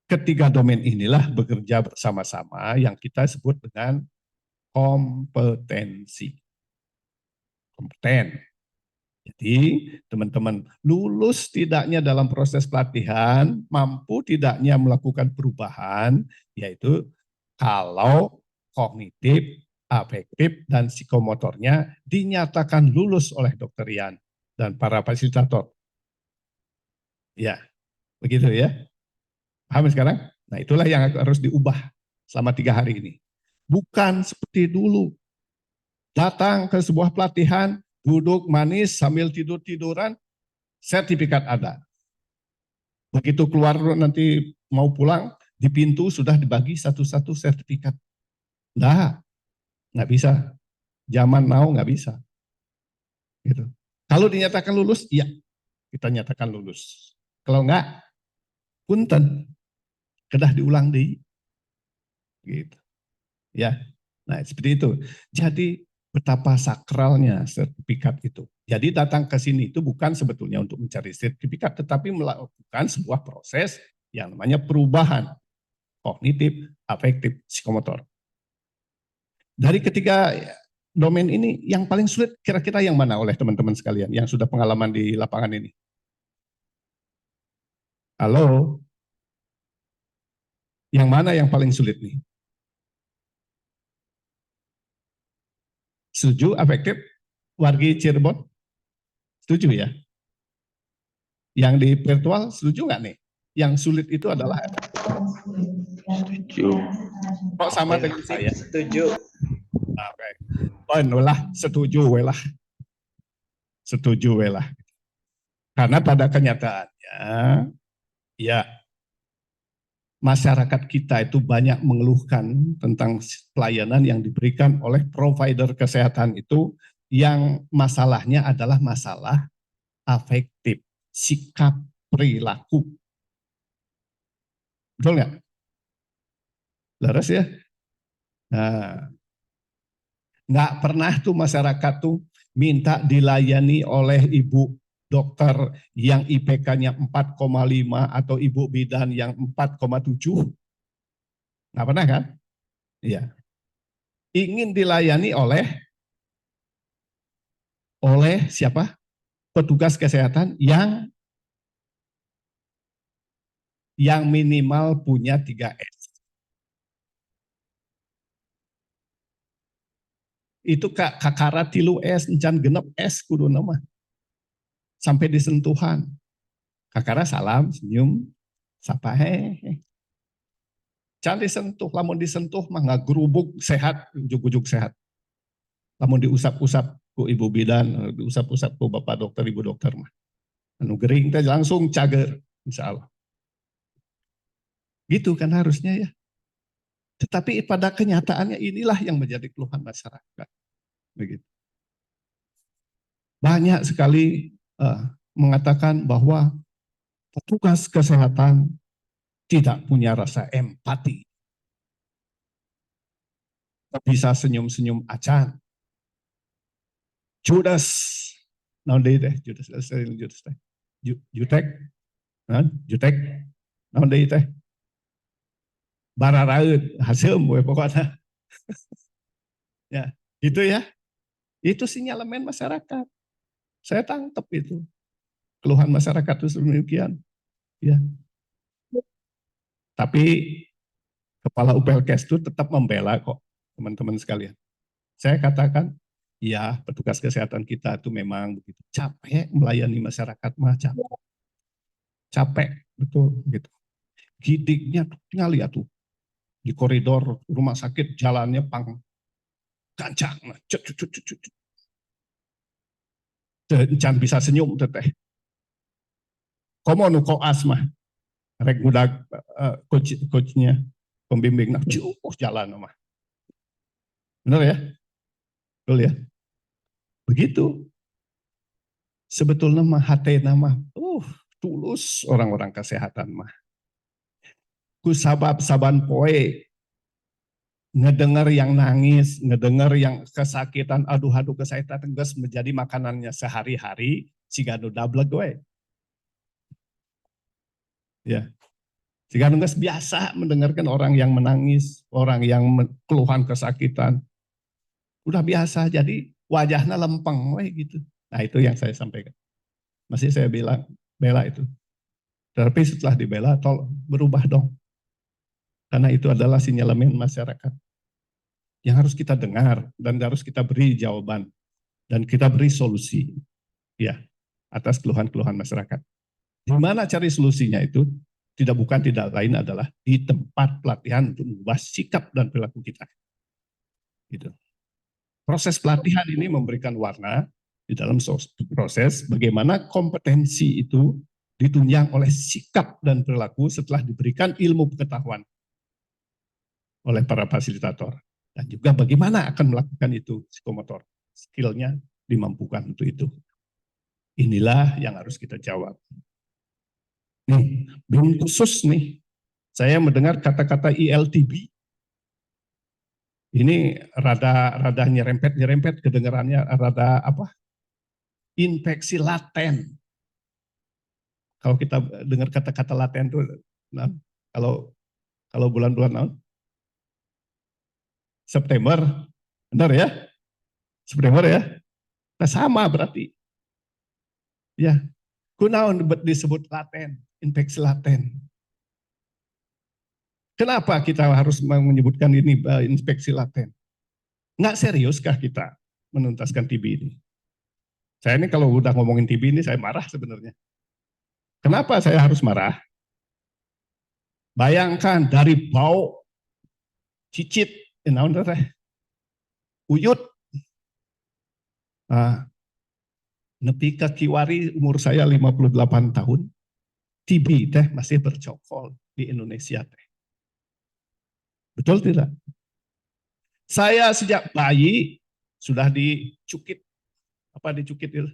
Ketiga domain inilah bekerja bersama-sama yang kita sebut dengan kompetensi. Kompeten. Jadi teman-teman lulus tidaknya dalam proses pelatihan, mampu tidaknya melakukan perubahan, yaitu kalau kognitif, afektif, dan psikomotornya dinyatakan lulus oleh Dr. Ian dan para fasilitator. Ya, begitu ya. Paham sekarang? Nah itulah yang harus diubah selama 3 hari ini. Bukan seperti dulu. Datang ke sebuah pelatihan, duduk manis sambil tidur-tiduran, sertifikat ada. Begitu keluar nanti mau pulang, di pintu sudah dibagi satu-satu sertifikat. Nggak bisa. Zaman now nggak bisa. Gitu. Kalau dinyatakan lulus, iya kita nyatakan lulus. Kalau enggak, punten, kedah diulang deh. Gitu. Ya, nah seperti itu. Jadi betapa sakralnya sertifikat itu. Jadi datang ke sini itu bukan sebetulnya untuk mencari sertifikat, tetapi melakukan sebuah proses yang namanya perubahan kognitif, afektif, psikomotor. Dari ketiga domain ini yang paling sulit kira-kira yang mana oleh teman-teman sekalian yang sudah pengalaman di lapangan ini? Halo? Yang mana yang paling sulit nih? Setuju, afektif? Wargi Cirebon? Setuju ya? Yang di virtual setuju nggak nih? Yang sulit itu adalah Setuju. kok sama dengan saya? Setuju. Oke. Lah, setuju welah. Setuju welah. Karena pada kenyataannya ya masyarakat kita itu banyak mengeluhkan tentang pelayanan yang diberikan oleh provider kesehatan itu yang masalahnya adalah masalah afektif, sikap, perilaku. Betul nggak? Laras ya? Nah, nggak pernah tuh masyarakat tuh minta dilayani oleh ibu dokter yang IPK-nya 4,5 atau ibu bidan yang 4,7. Nggak pernah kan? Iya. Ingin dilayani oleh siapa? Petugas kesehatan yang minimal punya 3S. Itu kakara tilu S, encan genep S kudu nama. Sampai disentuhan. Kakara salam, senyum, sapa hehe. Can disentuh, lamun disentuh mah nggak gerubuk sehat, ujuk-ujuk sehat. Lamun diusap-usap ku ibu bidan, diusap-usap ku bapak dokter, ibu dokter mah. Anu gering teh langsung cager, insya Allah. Gitu kan harusnya ya. Tetapi pada kenyataannya inilah yang menjadi keluhan masyarakat. Begitu. Banyak sekali mengatakan bahwa petugas kesehatan tidak punya rasa empati. Bisa senyum-senyum acan. Judas, naon deui teh? Judas teh. Jutek, jutek, naon deui teh? Bararaeud, haseum we pokoknya. Ya, gitu ya. Itu sinyalemen masyarakat. Saya tangkap itu. Keluhan masyarakat itu demikian. Ya. Tapi kepala UPLKes itu tetap membela kok, teman-teman sekalian. Saya katakan, ya petugas kesehatan kita itu memang begitu capek melayani masyarakat mah capek. Capek, betul gitu. Gidiknya tinggal lihat tuh. Di koridor rumah sakit jalannya pang gancang. Can bisa senyum teteh. Komo nu koas mah. Rek budak coachnya, pembimbing, jalan mah. Benar ya? Betul ya? Begitu. Sebetulnya mah hatena mah tulus orang-orang kesehatan mah. Ku sabab saban poe ngedengar yang nangis, ngedengar yang kesakitan, aduh kesakitan geus menjadi makanannya sehari-hari, siga nu dableg we. Ya. Siga nu geus biasa mendengarkan orang yang menangis, orang yang keluhan kesakitan. Udah biasa, jadi wajahnya lempeng we gitu. Nah, itu yang saya sampaikan. Masih saya bilang, bela itu. Tapi setelah dibela, tolong berubah dong. Karena itu adalah sinyalemen masyarakat. Yang harus kita dengar dan harus kita beri jawaban. Dan kita beri solusi. Ya, atas keluhan-keluhan masyarakat. Di mana cari solusinya itu? Tidak lain adalah di tempat pelatihan untuk mengubah sikap dan perilaku kita. Gitu. Proses pelatihan ini memberikan warna di dalam proses bagaimana kompetensi itu ditunjang oleh sikap dan perilaku setelah diberikan ilmu pengetahuan oleh para fasilitator. Dan juga bagaimana akan melakukan itu psikomotor. Skillnya dimampukan untuk itu. Inilah yang harus kita jawab. Nih, belum khusus nih. Saya mendengar kata-kata ILTB. Ini rada nyerempet kedengarannya rada apa? Infeksi laten. Kalau kita dengar kata-kata laten itu, nah, kalau bulan-bulan tahun September, benar ya? September ya? Nah, sama berarti. Ya, kunaon disebut laten, infeksi laten. Kenapa kita harus menyebutkan ini infeksi laten? Nggak seriuskah kita menuntaskan TB ini? Saya ini kalau udah ngomongin TB ini saya marah sebenarnya. Kenapa saya harus marah? Bayangkan dari bau, cicit, uyut, nepi ke kiwari umur saya 58 tahun, TB teh masih bercokol di Indonesia teh. Betul tidak? Saya sejak bayi sudah dicukit, itu?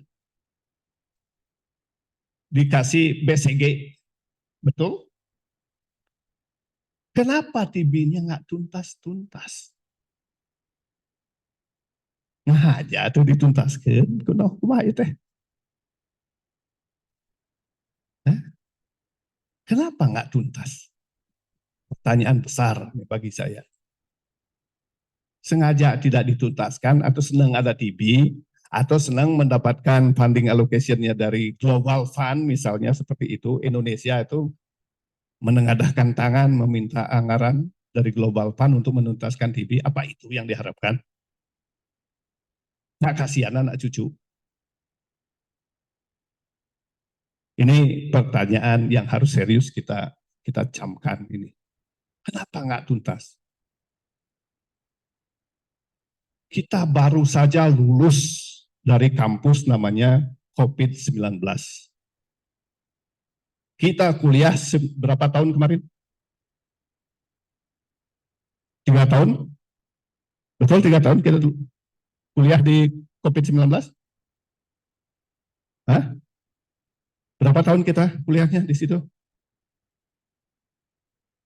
Dikasih BCG, betul? Kenapa TB-nya nggak tuntas-tuntas? Nah aja tuh dituntaskan, kumaha teh? Kenapa nggak tuntas? Pertanyaan besar bagi saya. Sengaja tidak dituntaskan atau senang ada TB atau senang mendapatkan funding allocation-nya dari Global Fund misalnya seperti itu. Indonesia itu menengadahkan tangan meminta anggaran dari Global Fund untuk menuntaskan TB. Apa itu yang diharapkan? Nggak kasihan anak cucu. Ini pertanyaan yang harus serius kita camkan ini. Kenapa nggak tuntas? Kita baru saja lulus dari kampus namanya COVID-19. Kita kuliah berapa tahun kemarin? 3 tahun? Betul 3 tahun kita kuliah di COVID-19? Hah? Berapa tahun kita kuliahnya di situ?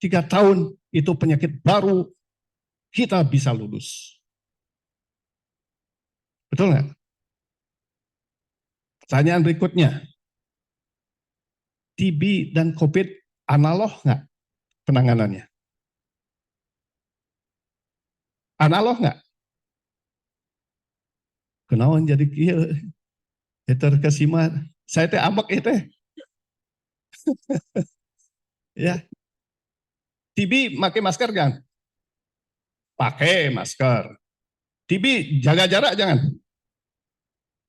3 tahun itu penyakit baru, kita bisa lulus. Betul nggak? Pertanyaan berikutnya, TB dan COVID analog nggak penanganannya? Analog nggak? Kenaon jadi kieu? Terkesima, saya teh ambek teh. Ya. TB pakai masker kan? Pakai masker. TB jaga jarak jangan.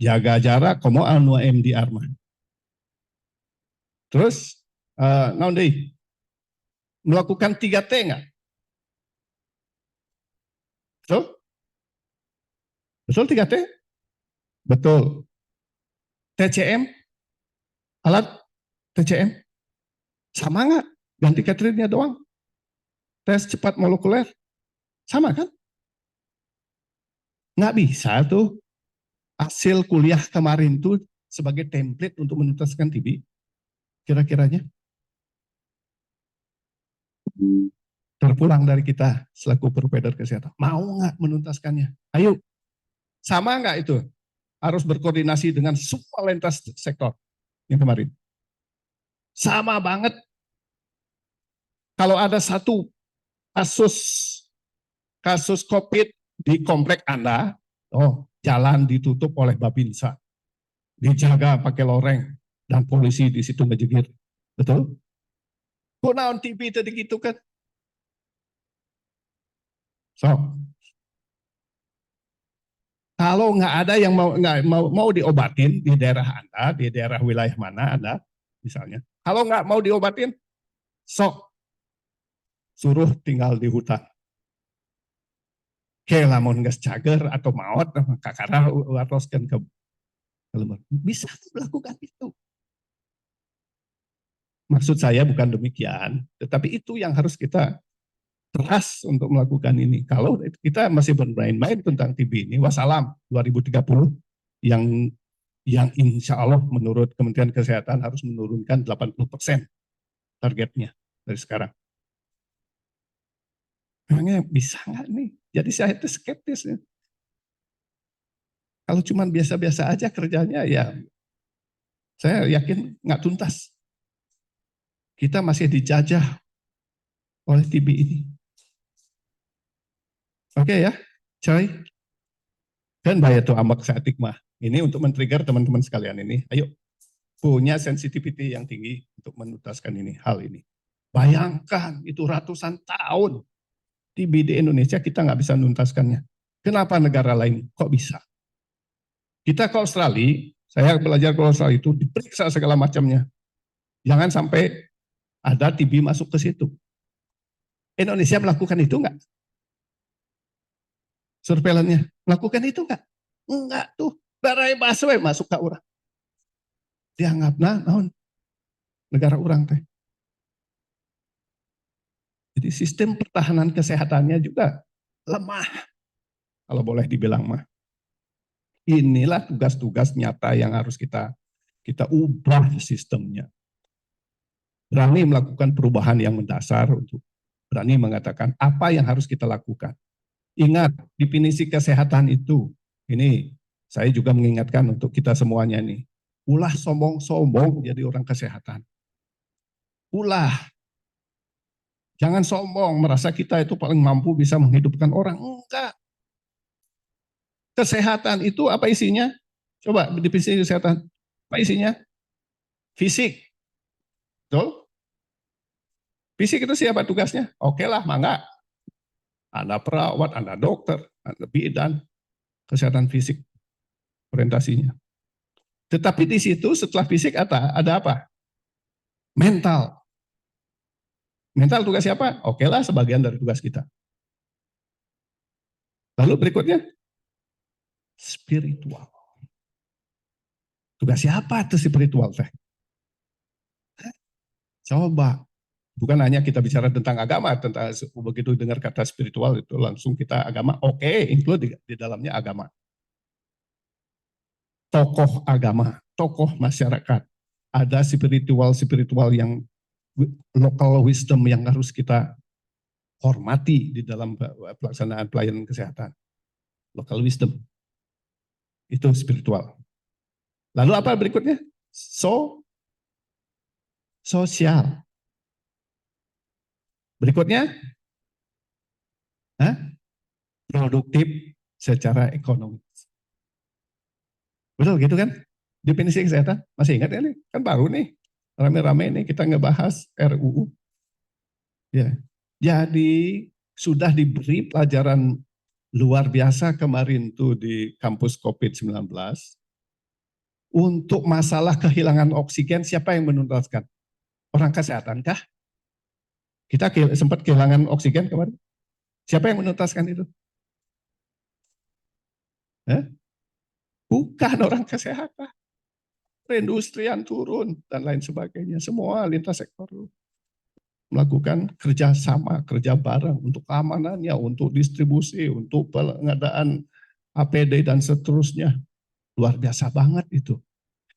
Jaga jarak, komo anu MDR mah. Terus, naon deui? Melakukan 3T enggak? Betul? Betul 3T? Betul. TCM? Alat TCM? Sama enggak? Ganti cartridge-nya doang. Tes cepat molekuler, sama kan? Nggak bisa tuh, hasil kuliah kemarin tuh sebagai template untuk menuntaskan TB? Kira-kiranya? Terpulang dari kita selaku provider kesehatan. Mau nggak menuntaskannya? Ayo. Sama nggak itu? Harus berkoordinasi dengan semua lintas sektor yang kemarin. Sama banget. Kalau ada satu kasus COVID di komplek Anda, jalan ditutup oleh Babinsa, dijaga pakai loreng, dan polisi di situ ngejegir. Betul? Kok naon TB tadi gitu kan? So, kalau nggak ada yang mau diobatin di daerah Anda, di daerah wilayah mana Anda, misalnya, kalau nggak mau diobatin, sok suruh tinggal di hutan. Kayak lamun geus cager atau maot, kakara waroskeun ke lemur. Bisa melakukan itu. Maksud saya bukan demikian, tetapi itu yang harus kita keras untuk melakukan ini. Kalau kita masih bermain-main tentang TB ini, wassalam 2030 yang insya Allah menurut Kementerian Kesehatan harus menurunkan 80% targetnya dari sekarang. Memangnya bisa nggak nih? Jadi saya itu skeptis. Ya. Kalau cuma biasa-biasa aja kerjanya, ya saya yakin nggak tuntas. Kita masih dijajah oleh TB ini. Oke ya, coy. Kan bahaya tuh ambak satik mah. Ini untuk men-trigger teman-teman sekalian ini. Ayo, punya sensitivity yang tinggi untuk menuntaskan ini, hal ini. Bayangkan itu ratusan tahun TB di Indonesia kita nggak bisa menuntaskannya. Kenapa negara lain kok bisa? Kita ke Australia, saya belajar ke Australia itu diperiksa segala macamnya. Jangan sampai ada TB masuk ke situ. Indonesia melakukan itu enggak? Surveillance-nya melakukan itu enggak? Enggak tuh. Darai baswe masuk ke orang. Dianggap naon? Negara orang teh. Jadi sistem pertahanan kesehatannya juga lemah. Kalau boleh dibilang mah. Inilah tugas-tugas nyata yang harus kita ubah sistemnya. Berani melakukan perubahan yang mendasar untuk berani mengatakan apa yang harus kita lakukan. Ingat, definisi kesehatan itu, ini saya juga mengingatkan untuk kita semuanya nih. Ulah sombong-sombong jadi orang kesehatan. Ulah. Jangan sombong, merasa kita itu paling mampu bisa menghidupkan orang. Enggak. Kesehatan itu apa isinya? Coba definisi kesehatan. Apa isinya? Fisik. Betul? Fisik itu siapa tugasnya? Oke lah, mangga. Anda perawat, Anda dokter, Anda bidan, kesehatan fisik orientasinya. Tetapi di situ setelah fisik ada apa? Mental. Mental tugas siapa? Oke lah, sebagian dari tugas kita. Lalu berikutnya, spiritual. Tugas siapa itu spiritual teh? Coba. Bukan hanya kita bicara tentang agama, tentang begitu dengar kata spiritual itu langsung kita agama, oke, include di dalamnya agama. Tokoh agama, tokoh masyarakat, ada spiritual yang local wisdom yang harus kita hormati di dalam pelaksanaan pelayanan kesehatan. Local wisdom, itu spiritual. Lalu apa berikutnya? Sosial. Berikutnya, produktif secara ekonomi. Betul gitu kan? Definisi kesehatan, masih ingat ya nih? Kan baru nih, rame-rame nih kita ngebahas RUU. Ya, jadi sudah diberi pelajaran luar biasa kemarin tuh di kampus COVID-19. Untuk masalah kehilangan oksigen, siapa yang menuntaskan? Orang kesehatan kah? Kita sempat kehilangan oksigen kemarin. Siapa yang menuntaskan itu? Bukan orang kesehatan. Perindustrian turun dan lain sebagainya. Semua lintas sektor melakukan kerjasama, kerja bareng untuk keamanannya, untuk distribusi, untuk pengadaan APD dan seterusnya. Luar biasa banget itu.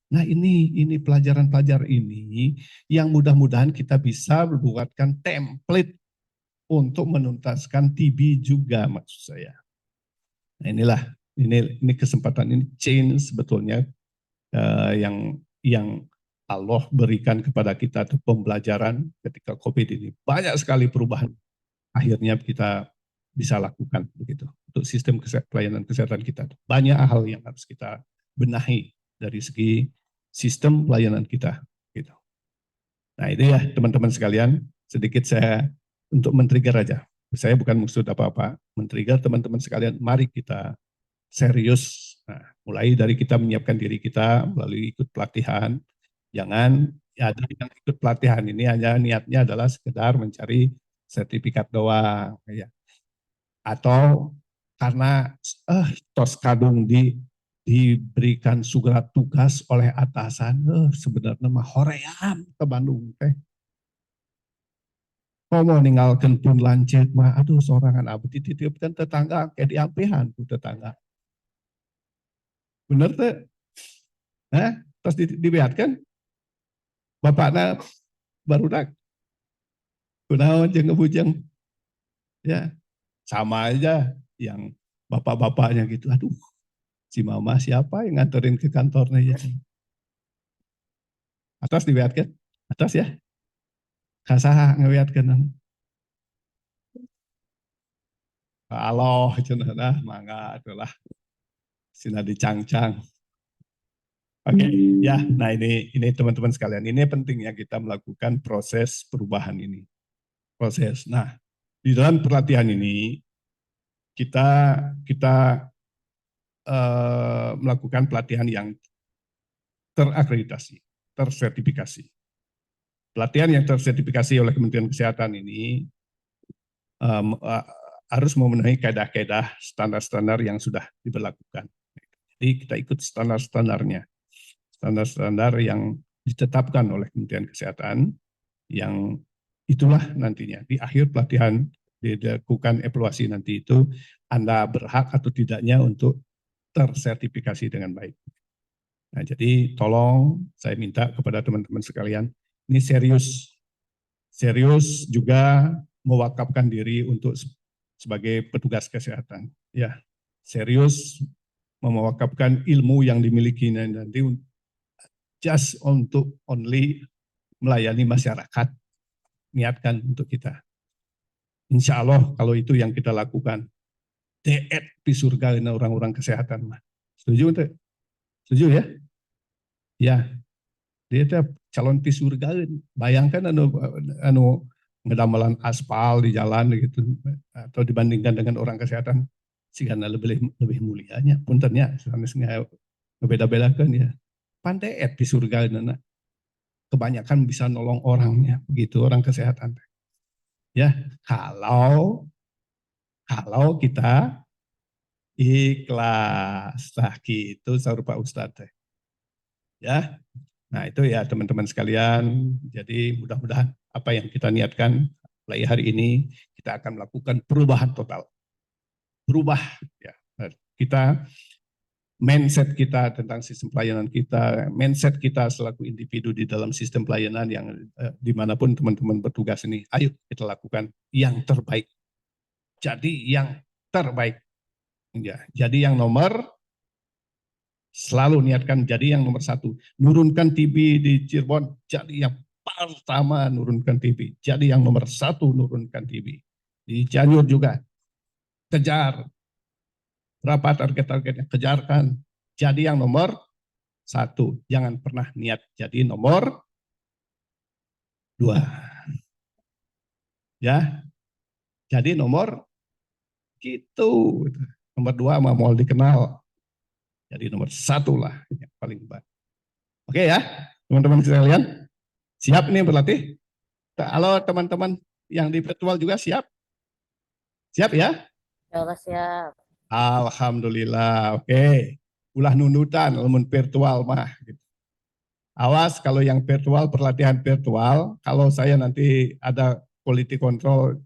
Nah ini pelajaran-pelajaran ini yang mudah-mudahan kita bisa membuatkan template untuk menuntaskan TB juga maksud saya. Nah inilah, ini kesempatan, ini change sebetulnya yang Allah berikan kepada kita, itu pembelajaran ketika COVID ini. Banyak sekali perubahan akhirnya kita bisa lakukan begitu untuk sistem pelayanan kesehatan kita. Banyak hal yang harus kita benahi dari segi sistem pelayanan kita gitu. Nah itu ya teman-teman sekalian, sedikit saya untuk men-trigger aja. Saya bukan maksud apa-apa, men-trigger teman-teman sekalian, mari kita serius. Nah, mulai dari kita menyiapkan diri kita melalui ikut pelatihan. Jangan ya, ada yang ikut pelatihan ini hanya niatnya adalah sekedar mencari sertifikat doang, ya. Atau karena tos kadung diberikan surat tugas oleh atasan, sebenarnya mah hoream ke Bandung teh. Mau ninggalkan pun lancet mah, aduh sorangan abdi titipkan tetangga kayak diampehan ku tetangga. Bener teh? Terus dibiarkan bapakna barudak. Kunaon jeung ngebujeng. Ya, sama aja yang bapak-bapaknya gitu. Aduh, si mama siapa yang nganterin ke kantornya ya? Atas dibiarkan? Atas ya? Kasaha ngewiatkeun. Allah cenah mangga atulah. Sina dicangcang. Oke, ya. Nah ini teman-teman sekalian, ini pentingnya kita melakukan proses perubahan ini. Proses. Nah, di dalam pelatihan ini kita melakukan pelatihan yang terakreditasi, tersertifikasi. Pelatihan yang tersertifikasi oleh Kementerian Kesehatan ini harus memenuhi kaedah-kaedah standar-standar yang sudah diberlakukan. Jadi kita ikut standar-standarnya. Standar-standar yang ditetapkan oleh Kementerian Kesehatan, yang itulah nantinya di akhir pelatihan dilakukan evaluasi nanti itu Anda berhak atau tidaknya untuk tersertifikasi dengan baik. Nah, jadi tolong saya minta kepada teman-teman sekalian, ini serius juga mewakafkan diri untuk sebagai petugas kesehatan. Ya, serius mewakafkan ilmu yang dimiliki nanti just untuk only melayani masyarakat, niatkan untuk kita. Insya Allah kalau itu yang kita lakukan, deet di surga orang-orang kesehatan. Setuju untuk? Setuju ya? Ya, dia itu calon di surga. Bayangkan anu ngedamelan aspal di jalan gitu, atau dibandingkan dengan orang kesehatan, sih karena lebih mulianya. Puntennya, seharusnya ngebeda-bedakan ya. Pandai di surga, kebanyakan bisa nolong orangnya, begitu orang kesehatan. Ya, kalau kita ikhlas, nah gitu saur Pak Ustadz. Ya, nah itu ya teman-teman sekalian. Jadi mudah-mudahan apa yang kita niatkan mulai hari ini kita akan melakukan perubahan total. Berubah ya. Kita mindset kita tentang sistem pelayanan kita, mindset kita selaku individu di dalam sistem pelayanan yang dimanapun teman-teman bertugas ini, ayo kita lakukan yang terbaik. Jadi yang terbaik. Ya, jadi yang selalu niatkan jadi yang nomor 1. Nurunkan TB di Cirebon, jadi yang pertama nurunkan TB. Jadi yang nomor 1 nurunkan TB. Di Cianjur juga, kejar. Berapa target-targetnya? Kejarkan. Jadi yang nomor 1. Jangan pernah niat jadi nomor 2. Ya. Jadi nomor gitu. Nomor 2 mau dikenal. Jadi nomor 1 lah yang paling baik. Oke ya, teman-teman sekalian. Siap nih berlatih? Halo teman-teman yang di virtual juga siap? Siap ya? Siap. Alhamdulillah, oke. Ulah nundutan lamun virtual mah. Awas kalau yang virtual, pelatihan virtual, kalau saya nanti ada quality control,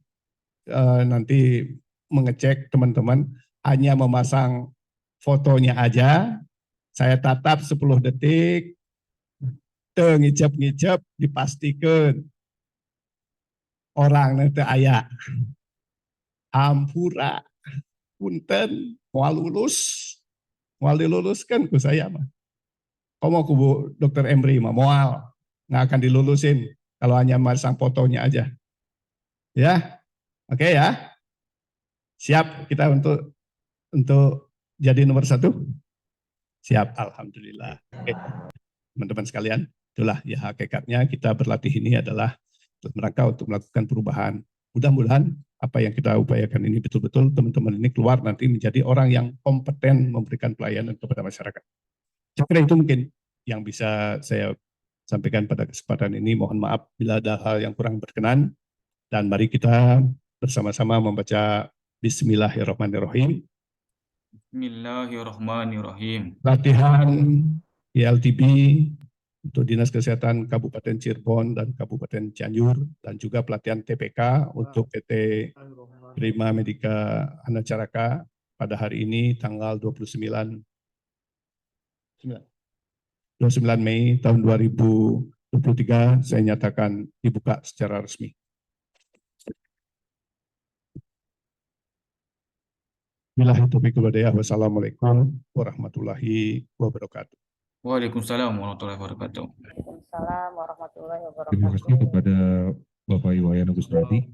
nanti mengecek teman-teman, hanya memasang fotonya aja, saya tatap 10 detik, teu ngicap-ngicap dipastikan orang nanti aya hampura punten moal diluluskan ku saya mah. Kamu ku Bu Dr. Emri mah moal nggak akan dilulusin kalau hanya masang fotonya aja. Ya, oke ya. Siap kita untuk jadi nomor 1? Siap, alhamdulillah. Oke. Teman-teman sekalian, itulah ya hakikatnya kita berlatih ini adalah merangka untuk melakukan perubahan. Mudah-mudahan apa yang kita upayakan ini betul-betul teman-teman ini keluar nanti menjadi orang yang kompeten memberikan pelayanan kepada masyarakat. Saya kira itu mungkin yang bisa saya sampaikan pada kesempatan ini. Mohon maaf bila ada hal yang kurang berkenan. Dan mari kita bersama-sama membaca Bismillahirrahmanirrahim. Bismillahirrahmanirrahim. Latihan ILTB untuk Dinas Kesehatan Kabupaten Cirebon dan Kabupaten Cianjur, dan juga pelatihan TPK untuk PT Prima Medica Anacaraka pada hari ini tanggal 29 Mei tahun 2023 saya nyatakan dibuka secara resmi. Billahi taufiq wal hidayah. Wassalamualaikum warahmatullahi wabarakatuh. Waalaikumsalam warahmatullahi wabarakatuh. Waalaikumsalam warahmatullahi Terima wabarakatuh. kasih kepada Bapak Iwayan Agus Radi.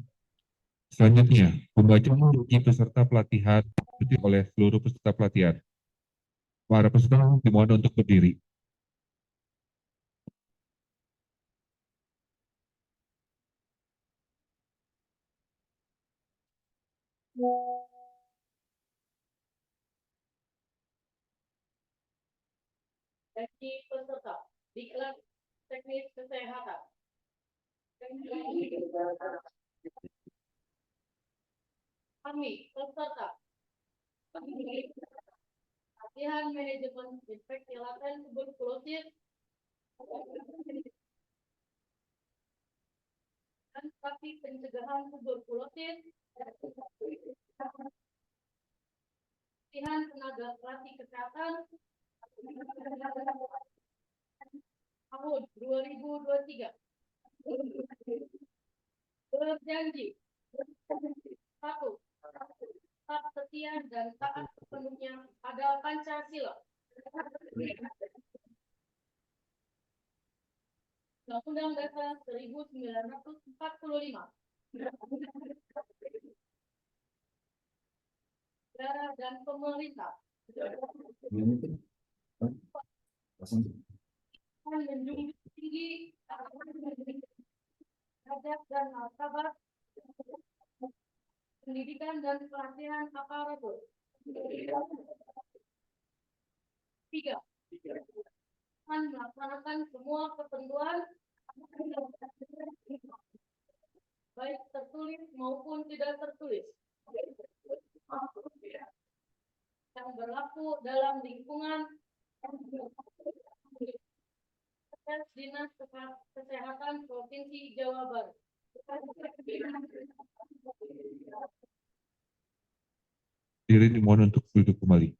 Selanjutnya, pembacaan bagi peserta pelatihan diikuti oleh seluruh peserta pelatihan. Para peserta dimohon untuk berdiri. Teknik peserta di kelas teknis kesehatan. Kami peserta latihan manajemen infeksi laten tuberkulosis dan praktik pencegahan tuberkulosis, latihan tenaga pelatih kesehatan tahun 2023. Berjanji 1. Tetap setia dan taat sepenuhnya pada Pancasila. Undang-Undang Dasar 1945. Negara dan pemerintah menjunjung tinggi derajat dan martabat pendidikan dan pelatihan aparatur. 3. Melaksanakan semua ketentuan baik tertulis maupun tidak tertulis yang berlaku dalam lingkungan Dinas Kesehatan Provinsi Jawa Barat. Diri dimohon untuk duduk kembali.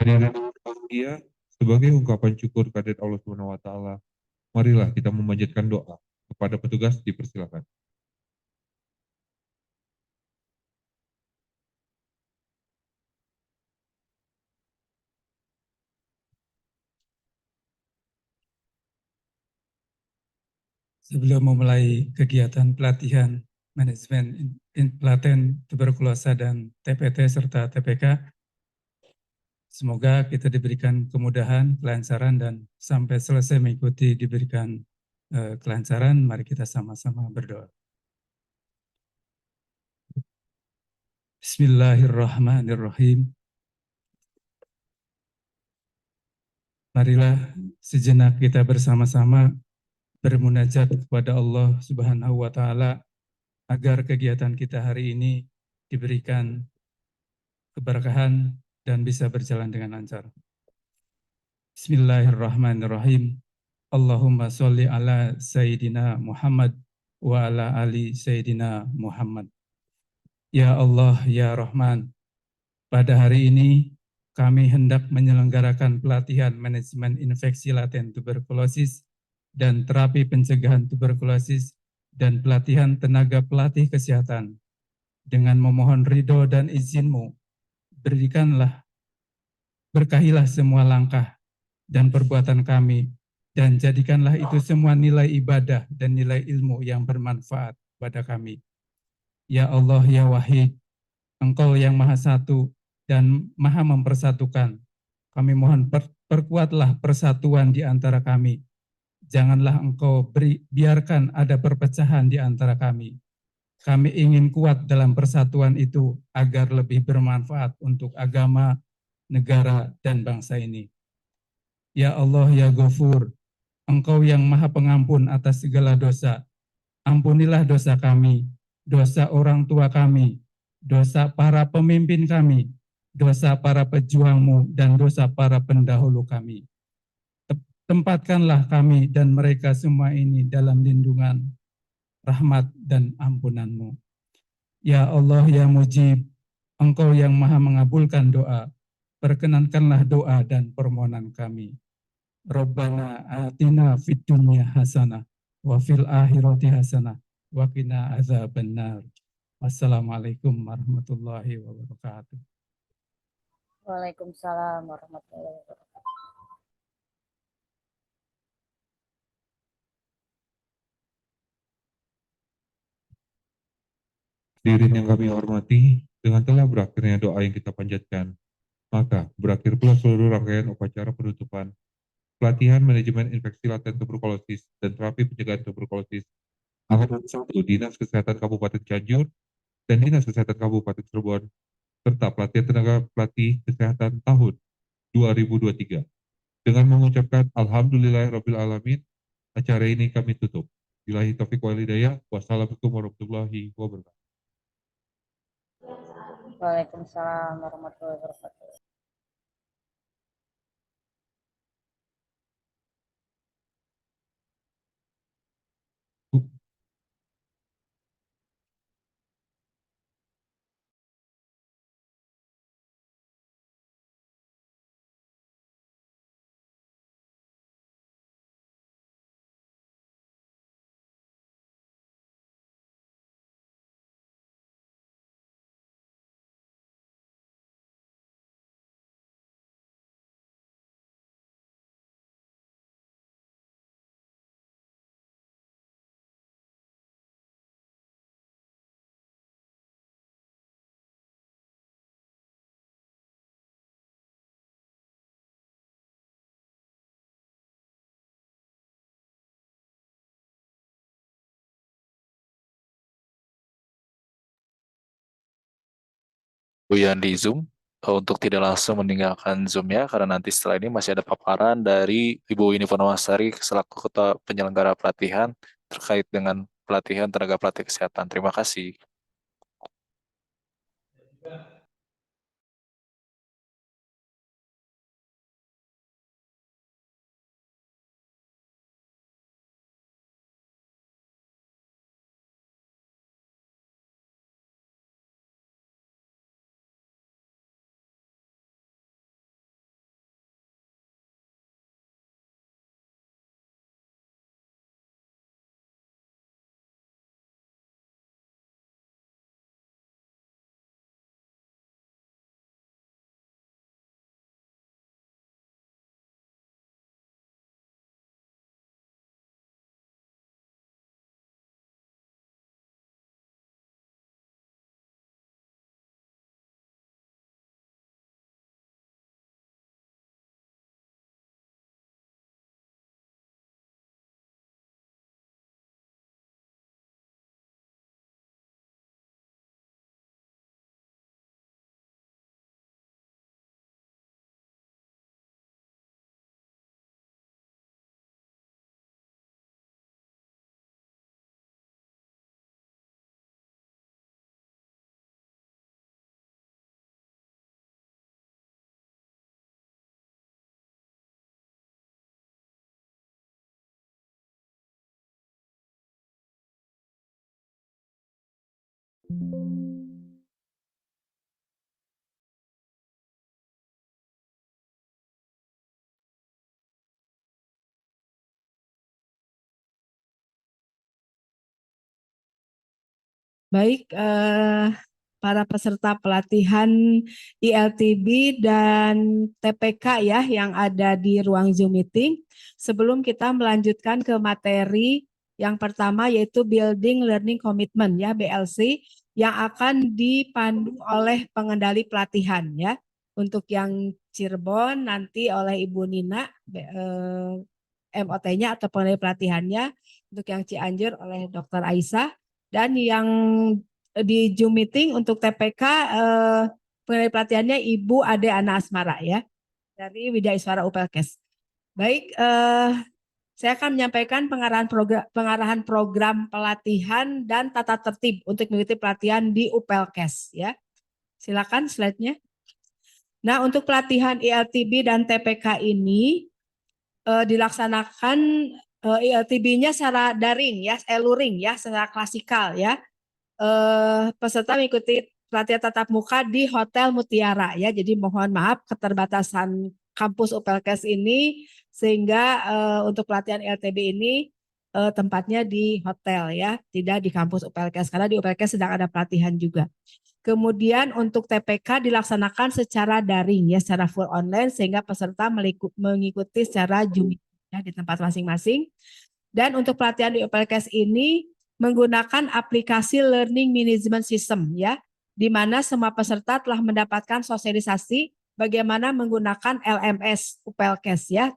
Hadirin bahagia, sebagai ungkapan syukur kehadirat Allah Subhanahu wa taala, marilah kita memanjatkan doa kepada petugas, dipersilakan. Sebelum memulai kegiatan pelatihan manajemen laten tuberkulosa dan TPT serta TPK, semoga kita diberikan kemudahan, kelancaran, dan sampai selesai mengikuti diberikan kelancaran. Mari kita sama-sama berdoa. Bismillahirrahmanirrahim. Marilah sejenak kita bersama-sama bermunajat kepada Allah Subhanahu wa taala agar kegiatan kita hari ini diberikan keberkahan dan bisa berjalan dengan lancar. Bismillahirrahmanirrahim. Allahumma sholli ala Sayyidina Muhammad wa ala ali Sayyidina Muhammad. Ya Allah, Ya Rahman, pada hari ini kami hendak menyelenggarakan pelatihan manajemen infeksi laten tuberkulosis dan terapi pencegahan tuberkulosis dan pelatihan tenaga pelatih kesehatan. Dengan memohon ridho dan izin-Mu, berikanlah, berkahilah semua langkah dan perbuatan kami, dan jadikanlah itu semua nilai ibadah dan nilai ilmu yang bermanfaat pada kami. Ya Allah, Ya Wahid, Engkau yang Maha Satu dan Maha Mempersatukan. Kami mohon perkuatlah persatuan di antara kami. Janganlah Engkau biarkan ada perpecahan di antara kami. Kami ingin kuat dalam persatuan itu agar lebih bermanfaat untuk agama, negara, dan bangsa ini. Ya Allah, Ya Ghafur, Engkau yang Maha Pengampun atas segala dosa. Ampunilah dosa kami, dosa orang tua kami, dosa para pemimpin kami, dosa para pejuang-Mu, dan dosa para pendahulu kami. Tempatkanlah kami dan mereka semua ini dalam lindungan, rahmat, dan ampunan-Mu. Ya Allah, Ya Mujib, Engkau yang Maha mengabulkan doa, perkenankanlah doa dan permohonan kami. Rabbana atina fid dunya hasanah wa fil akhirati hasanah wa qina azabannar. Wassalamualaikum warahmatullahi wabarakatuh. Waalaikumsalam warahmatullahi wabarakatuh. Hadirin yang kami hormati, dengan telah berakhirnya doa yang kita panjatkan, maka berakhir pula seluruh rangkaian upacara penutupan pelatihan manajemen infeksi laten tuberkulosis dan terapi pencegahan tuberkulosis angkatan 1 Dinas Kesehatan Kabupaten Cianjur dan Dinas Kesehatan Kabupaten Cirebon serta pelatihan tenaga pelatih kesehatan tahun 2023. Dengan mengucapkan Alhamdulillahirabbil alamin, acara ini kami tutup. Billahi taufiq wal hidayah. Wassalamualaikum warahmatullahi wabarakatuh. Waalaikumsalam warahmatullahi wabarakatuh. Yang di Zoom untuk tidak langsung meninggalkan Zoom-nya karena nanti setelah ini masih ada paparan dari Ibu Winnie Purnamasari selaku Ketua Penyelenggara Pelatihan terkait dengan pelatihan tenaga pelatih kesehatan. Terima kasih. Baik, para peserta pelatihan ILTB dan TPK ya yang ada di ruang Zoom meeting. Sebelum kita melanjutkan ke materi yang pertama yaitu Building Learning Commitment ya BLC yang akan dipandu oleh pengendali pelatihan ya. Untuk yang Cirebon nanti oleh Ibu Nina MOT-nya atau pengendali pelatihannya. Untuk yang Cianjur oleh Dr. Aisyah. Dan yang di Zoom meeting untuk TPK pengendali pelatihannya Ibu Ade Ana Asmara ya dari Widya Iswara UPLKes. Baik, saya akan menyampaikan pengarahan program pelatihan dan tata tertib untuk mengikuti pelatihan di UPLKes ya. Silakan slide-nya. Nah, untuk pelatihan ILTB dan TPK ini dilaksanakan ILTB-nya secara daring ya, e-luring ya, secara klasikal ya. Peserta mengikuti pelatihan tatap muka di Hotel Mutiara ya. Jadi mohon maaf keterbatasan kampus UPLKes ini sehingga untuk pelatihan ILTB ini tempatnya di hotel ya, tidak di kampus UPLKes karena di UPLKes sedang ada pelatihan juga. Kemudian untuk TPK dilaksanakan secara daring ya, secara full online sehingga peserta mengikuti secara Zoom ya, di tempat masing-masing. Dan untuk pelatihan di UPLKes ini menggunakan aplikasi Learning Management System ya, di mana semua peserta telah mendapatkan sosialisasi bagaimana menggunakan LMS UPLKes ya,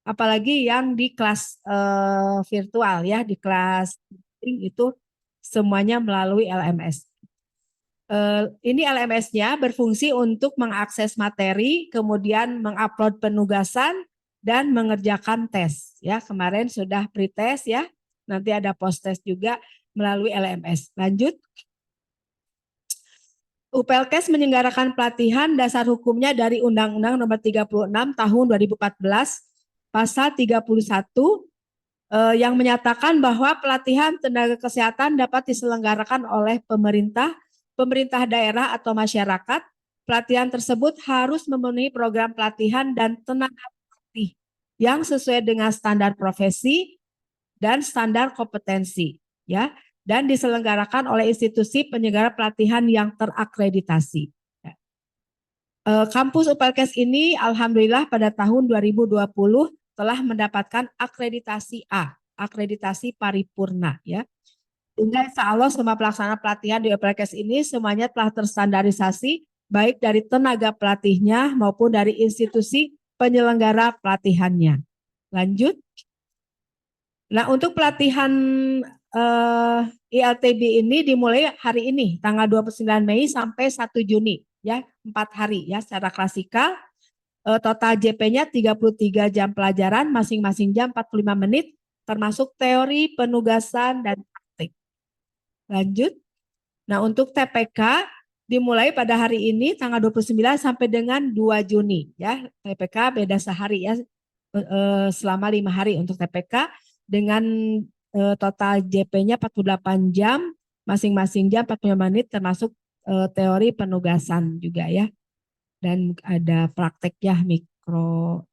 apalagi yang di kelas virtual ya, di kelas itu semuanya melalui LMS. Ini LMS-nya berfungsi untuk mengakses materi, kemudian mengupload penugasan dan mengerjakan tes ya. Kemarin sudah pretest ya. Nanti ada post-test juga melalui LMS. Lanjut. UPLKes menyelenggarakan pelatihan dasar hukumnya dari Undang-Undang Nomor 36 Tahun 2014 Pasal 31 yang menyatakan bahwa pelatihan tenaga kesehatan dapat diselenggarakan oleh pemerintah daerah atau masyarakat. Pelatihan tersebut harus memenuhi program pelatihan dan tenaga pelatih yang sesuai dengan standar profesi dan standar kompetensi ya, dan diselenggarakan oleh institusi penyelenggara pelatihan yang terakreditasi. Kampus UPLKes ini alhamdulillah pada tahun 2020 telah mendapatkan akreditasi A, akreditasi paripurna ya. Sehingga insya Allah semua pelaksana pelatihan di UPLKes ini semuanya telah terstandarisasi baik dari tenaga pelatihnya maupun dari institusi penyelenggara pelatihannya. Lanjut. Nah, untuk pelatihan ILTB ini dimulai hari ini tanggal 29 Mei sampai 1 Juni ya, 4 hari ya secara klasikal. Total JP-nya 33 jam pelajaran, masing-masing jam 45 menit termasuk teori, penugasan dan praktik. Lanjut. Nah, untuk TPK dimulai pada hari ini tanggal 29 sampai dengan 2 Juni ya. TPK beda sehari ya. Selama 5 hari untuk TPK dengan total JP-nya 48 jam, masing-masing jam 45 menit termasuk teori penugasan juga ya. Dan ada praktek ya mikro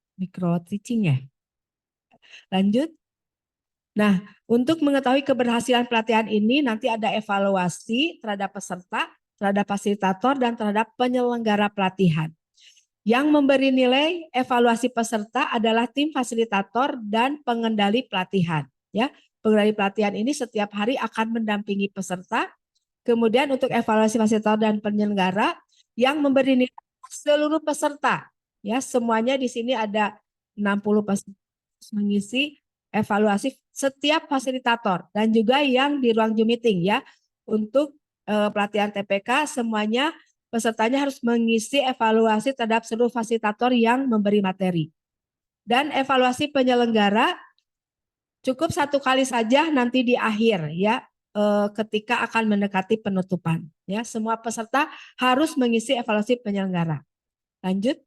teaching ya. Lanjut. Nah, untuk mengetahui keberhasilan pelatihan ini nanti ada evaluasi terhadap peserta, terhadap fasilitator dan terhadap penyelenggara pelatihan. Yang memberi nilai evaluasi peserta adalah tim fasilitator dan pengendali pelatihan. Ya, pengendali pelatihan ini setiap hari akan mendampingi peserta. Kemudian untuk evaluasi fasilitator dan penyelenggara yang memberi nilai seluruh peserta. Ya, semuanya di sini ada 60 peserta mengisi evaluasi setiap fasilitator dan juga yang di ruang Zoom meeting ya. Untuk pelatihan TPK semuanya pesertanya harus mengisi evaluasi terhadap seluruh fasilitator yang memberi materi. Dan evaluasi penyelenggara cukup 1 kali saja nanti di akhir ya, ketika akan mendekati penutupan. Ya, semua peserta harus mengisi evaluasi penyelenggara. Lanjut.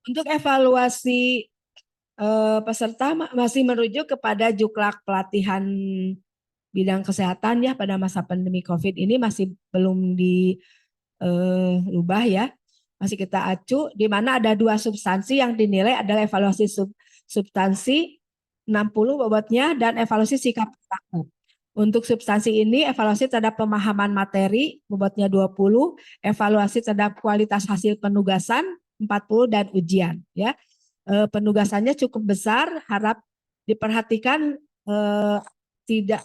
Untuk evaluasi peserta masih merujuk kepada Juklak pelatihan bidang kesehatan ya pada masa pandemi COVID ini masih belum diubah ya. Masih kita acu di mana ada 2 substansi yang dinilai adalah evaluasi substansi 60 bobotnya dan evaluasi sikap perilaku. Untuk substansi ini, evaluasi terhadap pemahaman materi bobotnya 20, evaluasi terhadap kualitas hasil penugasan 40 dan ujian ya. Penugasannya cukup besar, harap diperhatikan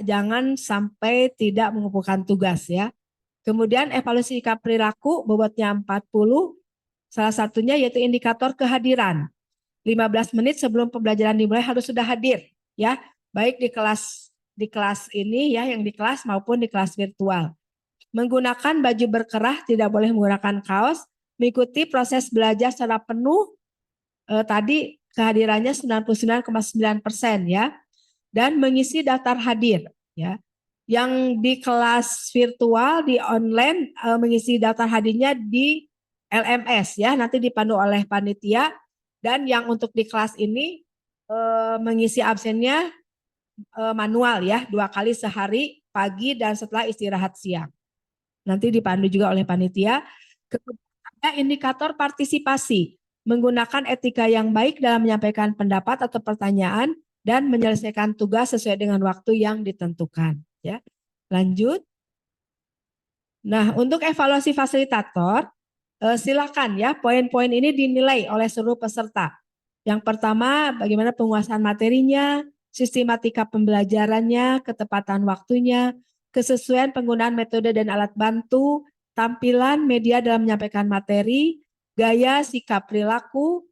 jangan sampai tidak mengumpulkan tugas ya. Kemudian evaluasi sikap perilaku bobotnya 40, salah satunya yaitu indikator kehadiran. 15 menit sebelum pembelajaran dimulai harus sudah hadir ya, baik di kelas ini ya, yang di kelas maupun di kelas virtual. Menggunakan baju berkerah, tidak boleh menggunakan kaos, mengikuti proses belajar secara penuh, tadi kehadirannya 99,9% ya, dan mengisi daftar hadir ya. Yang di kelas virtual, di online, mengisi daftar hadirnya di LMS ya, nanti dipandu oleh panitia, dan yang untuk di kelas ini mengisi absennya manual ya, 2 kali sehari, pagi dan setelah istirahat siang. Nanti dipandu juga oleh panitia. Kemudian ada indikator partisipasi, menggunakan etika yang baik dalam menyampaikan pendapat atau pertanyaan dan menyelesaikan tugas sesuai dengan waktu yang ditentukan. Ya, lanjut. Nah, untuk evaluasi fasilitator, silakan ya, poin-poin ini dinilai oleh seluruh peserta. Yang pertama, bagaimana penguasaan materinya, sistematika pembelajarannya, ketepatan waktunya, kesesuaian penggunaan metode dan alat bantu, tampilan media dalam menyampaikan materi, gaya, sikap perilaku,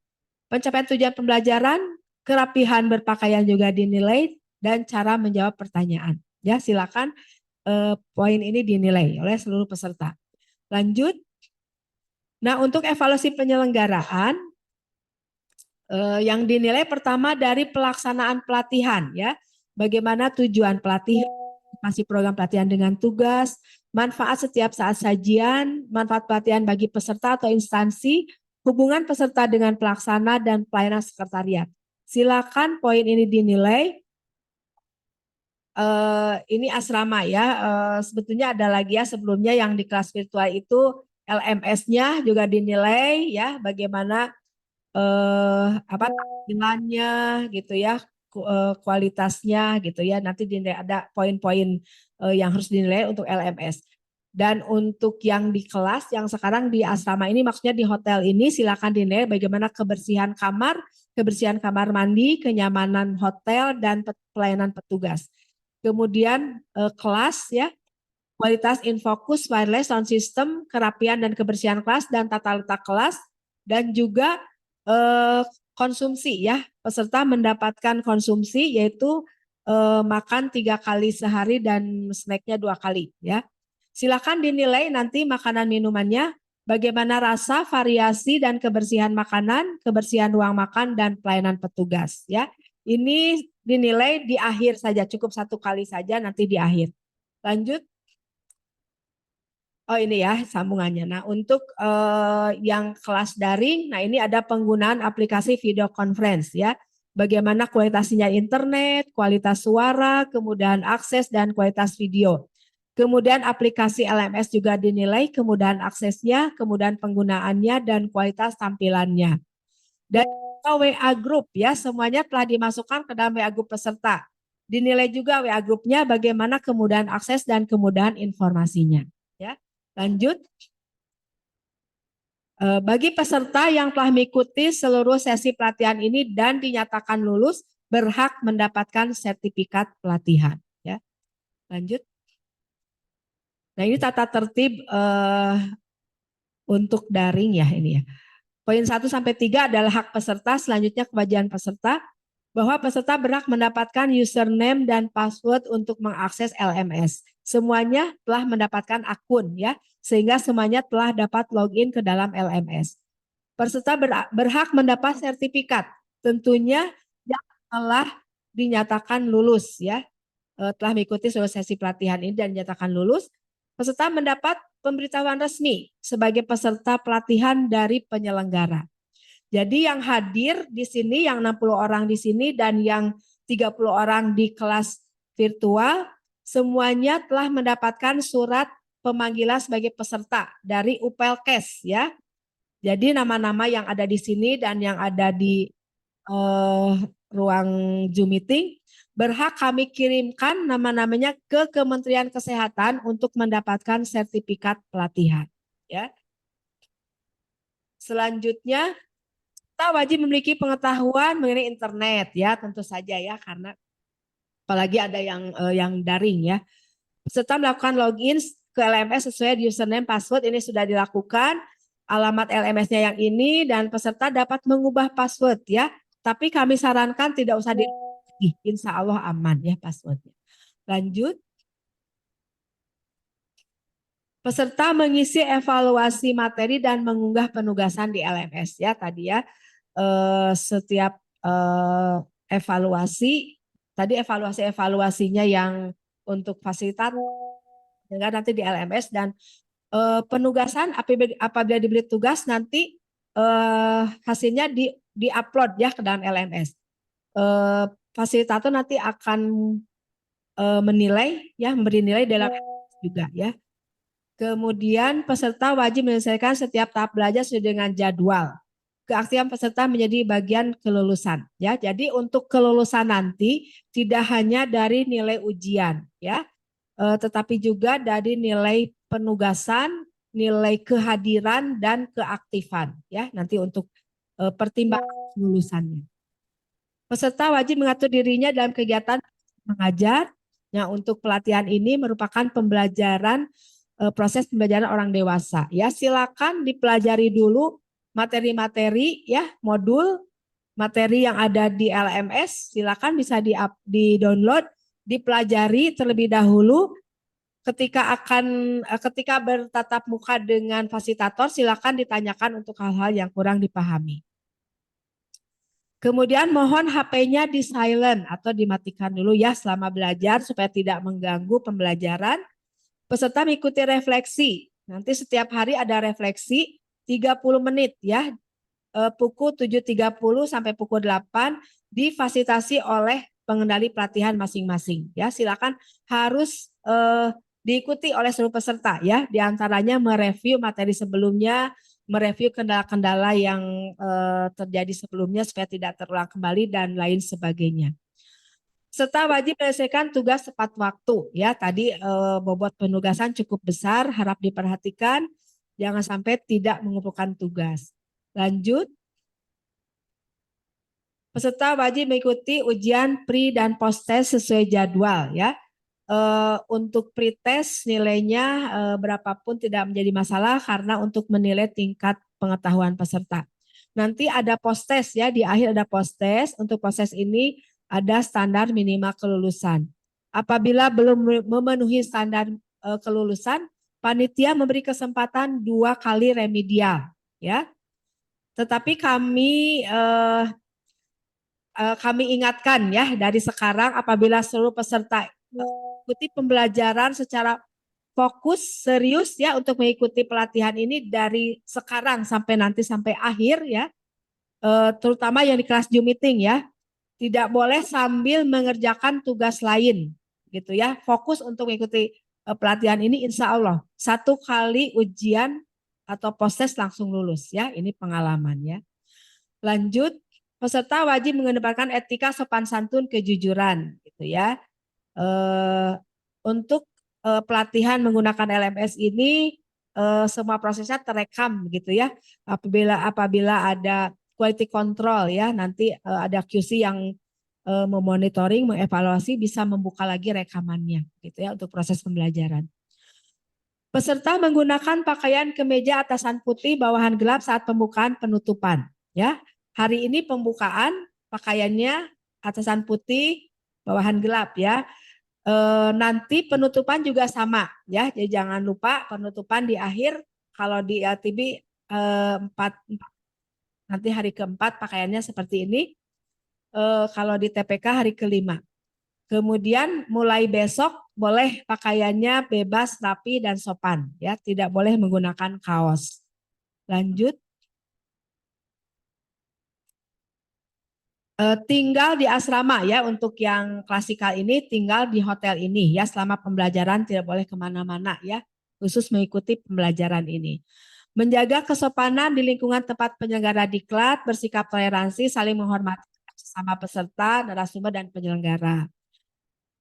pencapaian tujuan pembelajaran, kerapihan berpakaian juga dinilai, dan cara menjawab pertanyaan. Ya, silakan poin ini dinilai oleh seluruh peserta. Lanjut. Nah, untuk evaluasi penyelenggaraan, yang dinilai pertama dari pelaksanaan pelatihan ya, bagaimana tujuan pelatihan, masih program pelatihan dengan tugas, manfaat setiap saat sajian, manfaat pelatihan bagi peserta atau instansi, hubungan peserta dengan pelaksana dan pelayanan sekretariat. Silakan poin ini dinilai. Ini asrama ya, sebetulnya ada lagi ya sebelumnya yang di kelas virtual itu LMS-nya juga dinilai ya, bagaimana tampilannya gitu ya, kualitasnya gitu ya, nanti dinilai, ada poin-poin yang harus dinilai untuk LMS. Dan untuk yang di kelas, yang sekarang di asrama ini, maksudnya di hotel ini, silakan dinilai bagaimana kebersihan kamar mandi, kenyamanan hotel, dan pelayanan petugas. Kemudian kelas ya, kualitas infocus, wireless, sound system, kerapian dan kebersihan kelas, dan tata letak kelas, dan juga konsumsi ya, peserta mendapatkan konsumsi yaitu makan 3 kali sehari dan snacknya 2 kali ya. Silakan dinilai nanti makanan minumannya, bagaimana rasa, variasi dan kebersihan makanan, kebersihan ruang makan dan pelayanan petugas ya. Ini dinilai di akhir saja, cukup 1 kali saja nanti di akhir. Lanjut. Oh ini ya sambungannya. Nah untuk yang kelas daring, nah ini ada penggunaan aplikasi video conference ya. Bagaimana kualitasnya internet, kualitas suara, kemudahan akses dan kualitas video. Kemudian aplikasi LMS juga dinilai kemudahan aksesnya, kemudahan penggunaannya dan kualitas tampilannya. Dan WA Group ya, semuanya telah dimasukkan ke dalam WA Group peserta. Dinilai juga WA Group-nya bagaimana kemudahan akses dan kemudahan informasinya. Ya. Lanjut. Bagi peserta yang telah mengikuti seluruh sesi pelatihan ini dan dinyatakan lulus, berhak mendapatkan sertifikat pelatihan. Ya. Lanjut. Nah ini tata tertib untuk daring ya ini ya. Poin 1-3 adalah hak peserta, selanjutnya kewajiban peserta, bahwa peserta berhak mendapatkan username dan password untuk mengakses LMS. Semuanya telah mendapatkan akun ya, sehingga semuanya telah dapat login ke dalam LMS. Peserta berhak mendapat sertifikat, tentunya yang telah dinyatakan lulus ya, telah mengikuti seluruh sesi pelatihan ini dan dinyatakan lulus. Peserta mendapat pemberitahuan resmi sebagai peserta pelatihan dari penyelenggara. Jadi yang hadir di sini, yang 60 orang di sini dan yang 30 orang di kelas virtual, semuanya telah mendapatkan surat pemanggilan sebagai peserta dari UPLKes ya. Jadi nama-nama yang ada di sini dan yang ada di ruang Zoom meeting, berhak kami kirimkan nama-namanya ke Kementerian Kesehatan untuk mendapatkan sertifikat pelatihan. Ya. Selanjutnya, kita wajib memiliki pengetahuan mengenai internet, ya tentu saja ya, karena apalagi ada yang daring ya. Serta melakukan login ke LMS sesuai username password ini sudah dilakukan. Alamat LMS-nya yang ini dan peserta dapat mengubah password ya. Tapi kami sarankan tidak usah insya Allah aman ya passwordnya. Lanjut. Peserta mengisi evaluasi materi dan mengunggah penugasan di LMS ya tadi ya. Setiap evaluasi, tadi evaluasinya yang untuk fasilitator nanti di LMS dan penugasan apabila diberi tugas nanti hasilnya di-upload ya ke dalam LMS. Fasilitator nanti akan menilai ya, memberi nilai dalam juga ya. Kemudian peserta wajib menyelesaikan setiap tahap belajar sesuai dengan jadwal. Keaktifan peserta menjadi bagian kelulusan ya. Jadi untuk kelulusan nanti tidak hanya dari nilai ujian ya, tetapi juga dari nilai penugasan, nilai kehadiran dan keaktifan ya. Nanti untuk pertimbangan kelulusannya. Peserta wajib mengatur dirinya dalam kegiatan mengajar. Nah, untuk pelatihan ini merupakan pembelajaran proses pembelajaran orang dewasa ya. Silakan dipelajari dulu materi-materi ya, modul materi yang ada di LMS, silakan bisa di-download, dipelajari terlebih dahulu. Ketika bertatap muka dengan fasilitator, silakan ditanyakan untuk hal-hal yang kurang dipahami. Kemudian mohon HP-nya di silent atau dimatikan dulu ya selama belajar supaya tidak mengganggu pembelajaran. Peserta mengikuti refleksi. Nanti setiap hari ada refleksi 30 menit ya, pukul 7.30 sampai pukul 8 difasilitasi oleh pengendali pelatihan masing-masing ya. Silakan harus diikuti oleh seluruh peserta ya, diantaranya mereview materi sebelumnya, mereview kendala-kendala yang terjadi sebelumnya supaya tidak terulang kembali dan lain sebagainya. Serta wajib menyelesaikan tugas tepat waktu ya. Tadi bobot penugasan cukup besar, harap diperhatikan. Jangan sampai tidak mengumpulkan tugas. Lanjut. Peserta wajib mengikuti ujian pre dan post test sesuai jadwal ya. Untuk pre-test nilainya berapapun tidak menjadi masalah karena untuk menilai tingkat pengetahuan peserta. Nanti ada post test ya, di akhir ada post test. Untuk proses ini ada standar minimal kelulusan. Apabila belum memenuhi standar kelulusan, panitia memberi kesempatan 2 kali remedial, ya. Tetapi kami ingatkan ya dari sekarang apabila seluruh peserta mengikuti pembelajaran secara fokus serius ya untuk mengikuti pelatihan ini dari sekarang sampai nanti sampai akhir ya, terutama yang di kelas Zoom meeting ya, tidak boleh sambil mengerjakan tugas lain gitu ya. Fokus untuk mengikuti pelatihan ini insya Allah 1 kali ujian atau proses langsung lulus ya. Ini pengalaman ya. Lanjut, peserta wajib mengedepankan etika, sopan santun, kejujuran gitu ya. Untuk pelatihan menggunakan LMS ini semua prosesnya terekam gitu ya. Apabila ada quality control ya, nanti ada QC yang memonitoring, mengevaluasi, bisa membuka lagi rekamannya gitu ya untuk proses pembelajaran. Peserta menggunakan pakaian kemeja atasan putih bawahan gelap saat pembukaan penutupan ya. Hari ini pembukaan pakaiannya atasan putih bawahan gelap ya. Nanti penutupan juga sama ya. Jadi jangan lupa penutupan di akhir, kalau di LTB 4 nanti hari keempat pakaiannya seperti ini. Kalau di TPK hari kelima. Kemudian mulai besok boleh pakaiannya bebas, rapi dan sopan ya, tidak boleh menggunakan kaos. Lanjut. Tinggal di asrama ya, untuk yang klasikal ini tinggal di hotel ini ya selama pembelajaran, tidak boleh kemana-mana ya, khusus mengikuti pembelajaran ini. Menjaga kesopanan di lingkungan tempat penyelenggara diklat, bersikap toleransi, saling menghormati sesama peserta, narasumber, dan penyelenggara.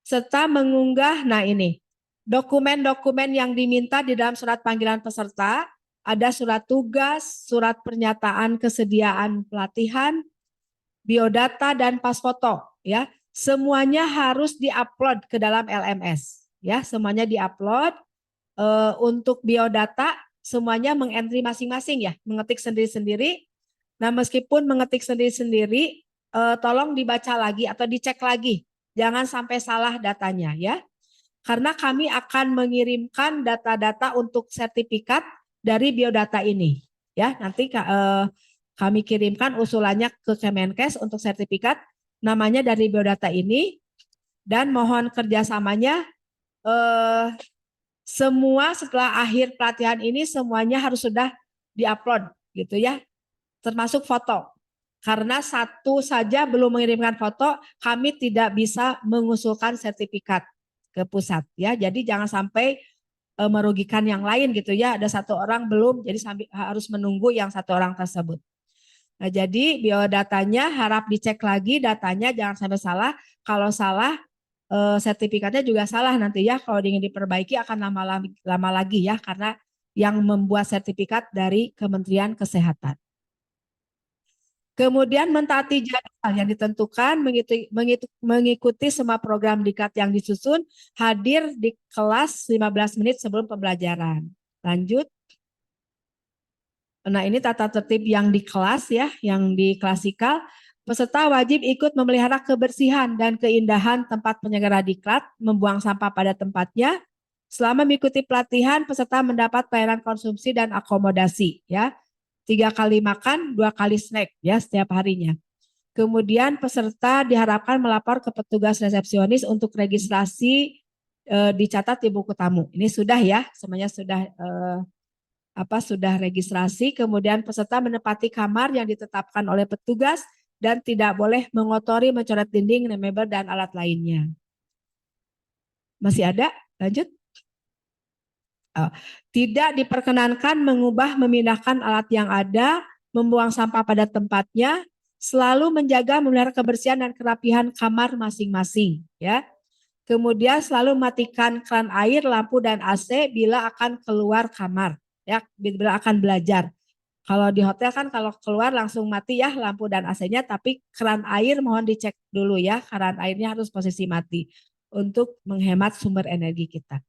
Serta mengunggah, nah ini, dokumen-dokumen yang diminta di dalam surat panggilan peserta, ada surat tugas, surat pernyataan kesediaan pelatihan, biodata, dan pas foto. Ya, semuanya harus diupload ke dalam LMS. Ya, semuanya diupload. Untuk biodata, semuanya mengentry masing-masing ya, mengetik sendiri-sendiri. Nah, meskipun mengetik sendiri-sendiri, tolong dibaca lagi atau dicek lagi. Jangan sampai salah datanya ya. Karena kami akan mengirimkan data-data untuk sertifikat dari biodata ini. Ya, nanti kami kirimkan usulannya ke Kemenkes untuk sertifikat namanya dari biodata ini, dan mohon kerjasamanya semua setelah akhir pelatihan ini semuanya harus sudah diupload gitu ya, termasuk foto. Karena satu saja belum mengirimkan foto, kami tidak bisa mengusulkan sertifikat ke pusat ya. Jadi jangan sampai merugikan yang lain gitu ya. Ada satu orang belum, jadi harus menunggu yang satu orang tersebut. Nah, jadi biodatanya harap dicek lagi datanya, jangan sampai salah. Kalau salah sertifikatnya juga salah nanti ya, kalau ingin diperbaiki akan lama lagi ya, karena yang membuat sertifikat dari Kementerian Kesehatan. Kemudian mentaati jadwal yang ditentukan, mengikuti semua program diklat yang disusun, hadir di kelas 15 menit sebelum pembelajaran. Lanjut. Nah, ini tata tertib yang di kelas ya, yang di klasikal. Peserta wajib ikut memelihara kebersihan dan keindahan tempat penyelenggara diklat, membuang sampah pada tempatnya. Selama mengikuti pelatihan, peserta mendapat pelayanan konsumsi dan akomodasi ya. 3 kali makan, 2 kali snack ya setiap harinya. Kemudian peserta diharapkan melapor ke petugas resepsionis untuk registrasi dicatat di buku tamu. Ini sudah ya, semuanya sudah sudah registrasi. Kemudian peserta menempati kamar yang ditetapkan oleh petugas dan tidak boleh mengotori, mencoret dinding, mebel, dan alat lainnya. Masih ada? Lanjut. Tidak diperkenankan mengubah, memindahkan alat yang ada, membuang sampah pada tempatnya, selalu menjaga memelihara kebersihan dan kerapihan kamar masing-masing. Ya. Kemudian selalu matikan keran air, lampu, dan AC bila akan keluar kamar. Ya, bila akan belajar. Kalau di hotel kan kalau keluar langsung mati ya lampu dan AC-nya, tapi keran air mohon dicek dulu ya, keran airnya harus posisi mati untuk menghemat sumber energi kita.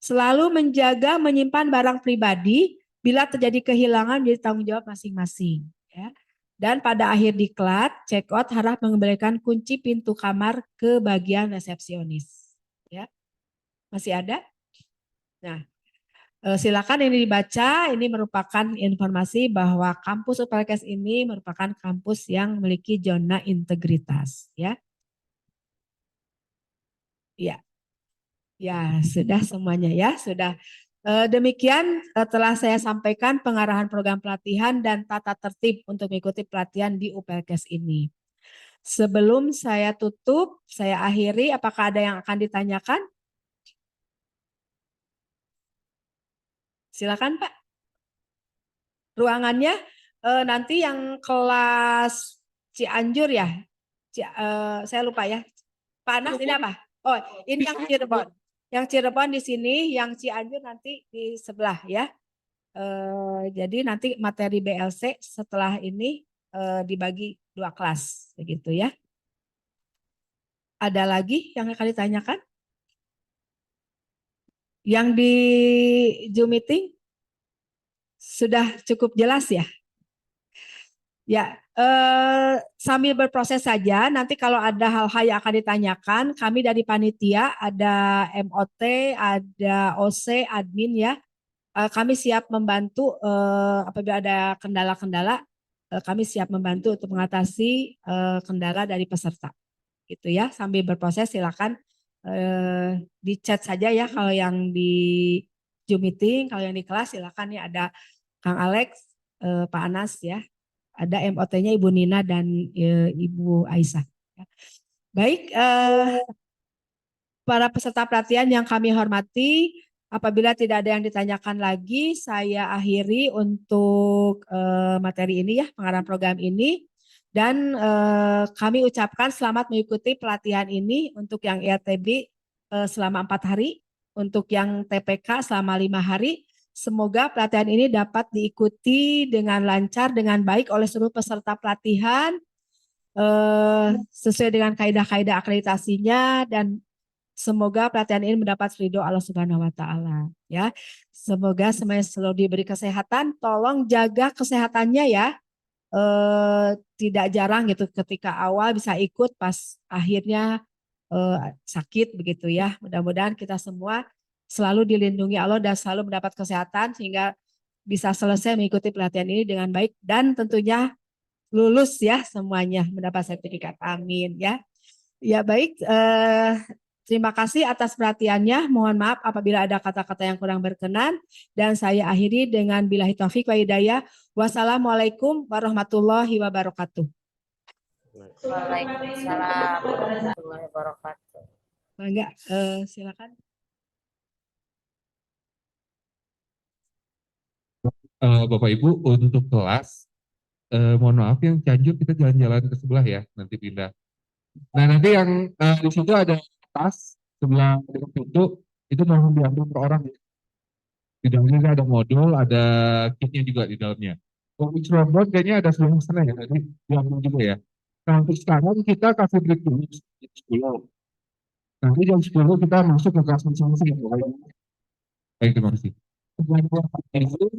Selalu menjaga menyimpan barang pribadi, bila terjadi kehilangan menjadi tanggung jawab masing-masing. Ya. Dan pada akhir diklat, check out harap mengembalikan kunci pintu kamar ke bagian resepsionis. Ya. Masih ada? Nah, silakan ini dibaca. Ini merupakan informasi bahwa kampus UPLKS ini merupakan kampus yang memiliki zona integritas. Ya. Ya. Ya, sudah semuanya ya, sudah. Demikian telah saya sampaikan pengarahan program pelatihan dan tata tertib untuk mengikuti pelatihan di UPLKS ini. Sebelum saya tutup, saya akhiri, apakah ada yang akan ditanyakan? Silakan Pak. Ruangannya nanti yang kelas Cianjur ya, saya lupa ya. Pak Anas ini apa? Oh, ini yang Cirebon. Yang Cirebon di sini, yang Cianjur nanti di sebelah ya. Jadi nanti materi BLC setelah ini dibagi 2 kelas, begitu ya. Ada lagi yang akan ditanyakan? Yang di Zoom meeting sudah cukup jelas ya? Ya, sambil berproses saja, nanti kalau ada hal-hal yang akan ditanyakan, kami dari panitia, ada MOT, ada OC, admin ya, kami siap membantu apabila ada kendala-kendala, kami siap membantu untuk mengatasi kendala dari peserta. Gitu ya, sambil berproses silakan di chat saja ya, kalau yang di Zoom meeting, kalau yang di kelas silakan ya, ada Kang Alex, Pak Anas ya. Ada MOT-nya Ibu Nina dan Ibu Aisyah. Baik, para peserta pelatihan yang kami hormati, apabila tidak ada yang ditanyakan lagi, saya akhiri untuk materi ini ya, pengarahan program ini. Dan kami ucapkan selamat mengikuti pelatihan ini untuk yang ILTB selama 4 hari, untuk yang TPK selama 5 hari. Semoga pelatihan ini dapat diikuti dengan lancar, dengan baik oleh seluruh peserta pelatihan, sesuai dengan kaidah-kaidah akreditasinya, dan semoga pelatihan ini mendapat ridho Allah Subhanahu wa taala ya. Semoga semuanya selalu diberi kesehatan, tolong jaga kesehatannya ya. Tidak jarang gitu ketika awal bisa ikut, pas akhirnya sakit begitu ya. Mudah-mudahan kita semua selalu dilindungi Allah dan selalu mendapat kesehatan sehingga bisa selesai mengikuti pelatihan ini dengan baik dan tentunya lulus ya semuanya, mendapat sertifikat. Amin ya. Ya baik, terima kasih atas perhatiannya. Mohon maaf apabila ada kata-kata yang kurang berkenan. Dan saya akhiri dengan billahi taufik wa hidayah. Wassalamualaikum warahmatullahi wabarakatuh. Waalaikumsalam warahmatullahi wabarakatuh. Enggak, silakan. Bapak Ibu, untuk kelas, mohon maaf yang Cianjur kita jalan-jalan ke sebelah ya, nanti pindah. Nah nanti yang di situ ada tas sebelah dekat pintu, itu mohon diambil per orang. Di dalamnya ada modul, ada kitnya juga di dalamnya. Untuk robot kayaknya ada sebelum sana ya, tadi diambil juga ya. Nah untuk sekarang kita kasih break dulu 10. Nanti jam 10 kita masuk ke kelas masing-masing ya. Baik, terima kasih. Itu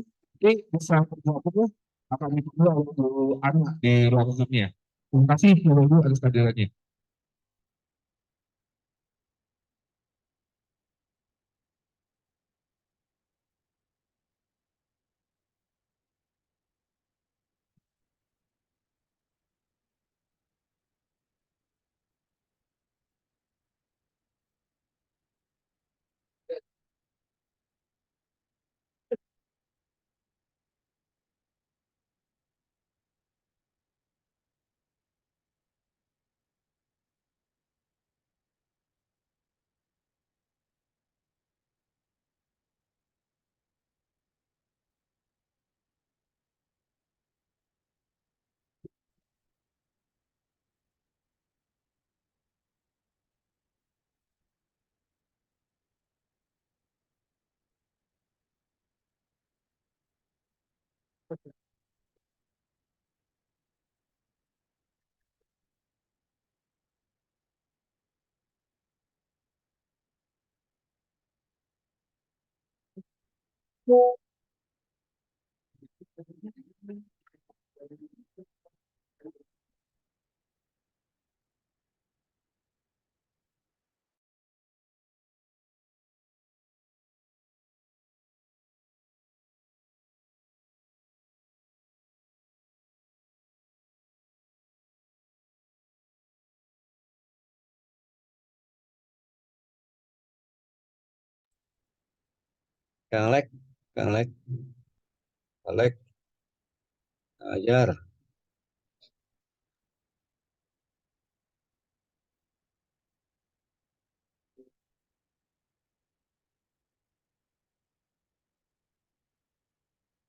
nanti bisa bergabung akan ditunggu oleh guru anak di ruang Zoom-nya. Terima kasih Bapak Ibu atas kehadirannya. Kang Lek, Kang Lek, Kang Lek, ajar.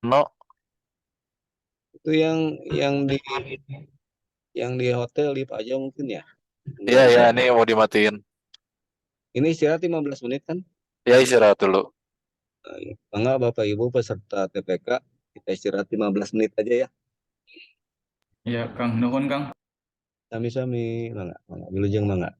No, Itu yang di hotel lift aja mungkin ya. iya ya, ini mau dimatiin. Ini istirahat 15 menit kan? Ya istirahat dulu. Enggak Bapak Ibu peserta TPK, kita istirahat 15 menit aja ya. Ya, Kang, nuhun Kang. Sami-sami, mangga, wilujeng mangga.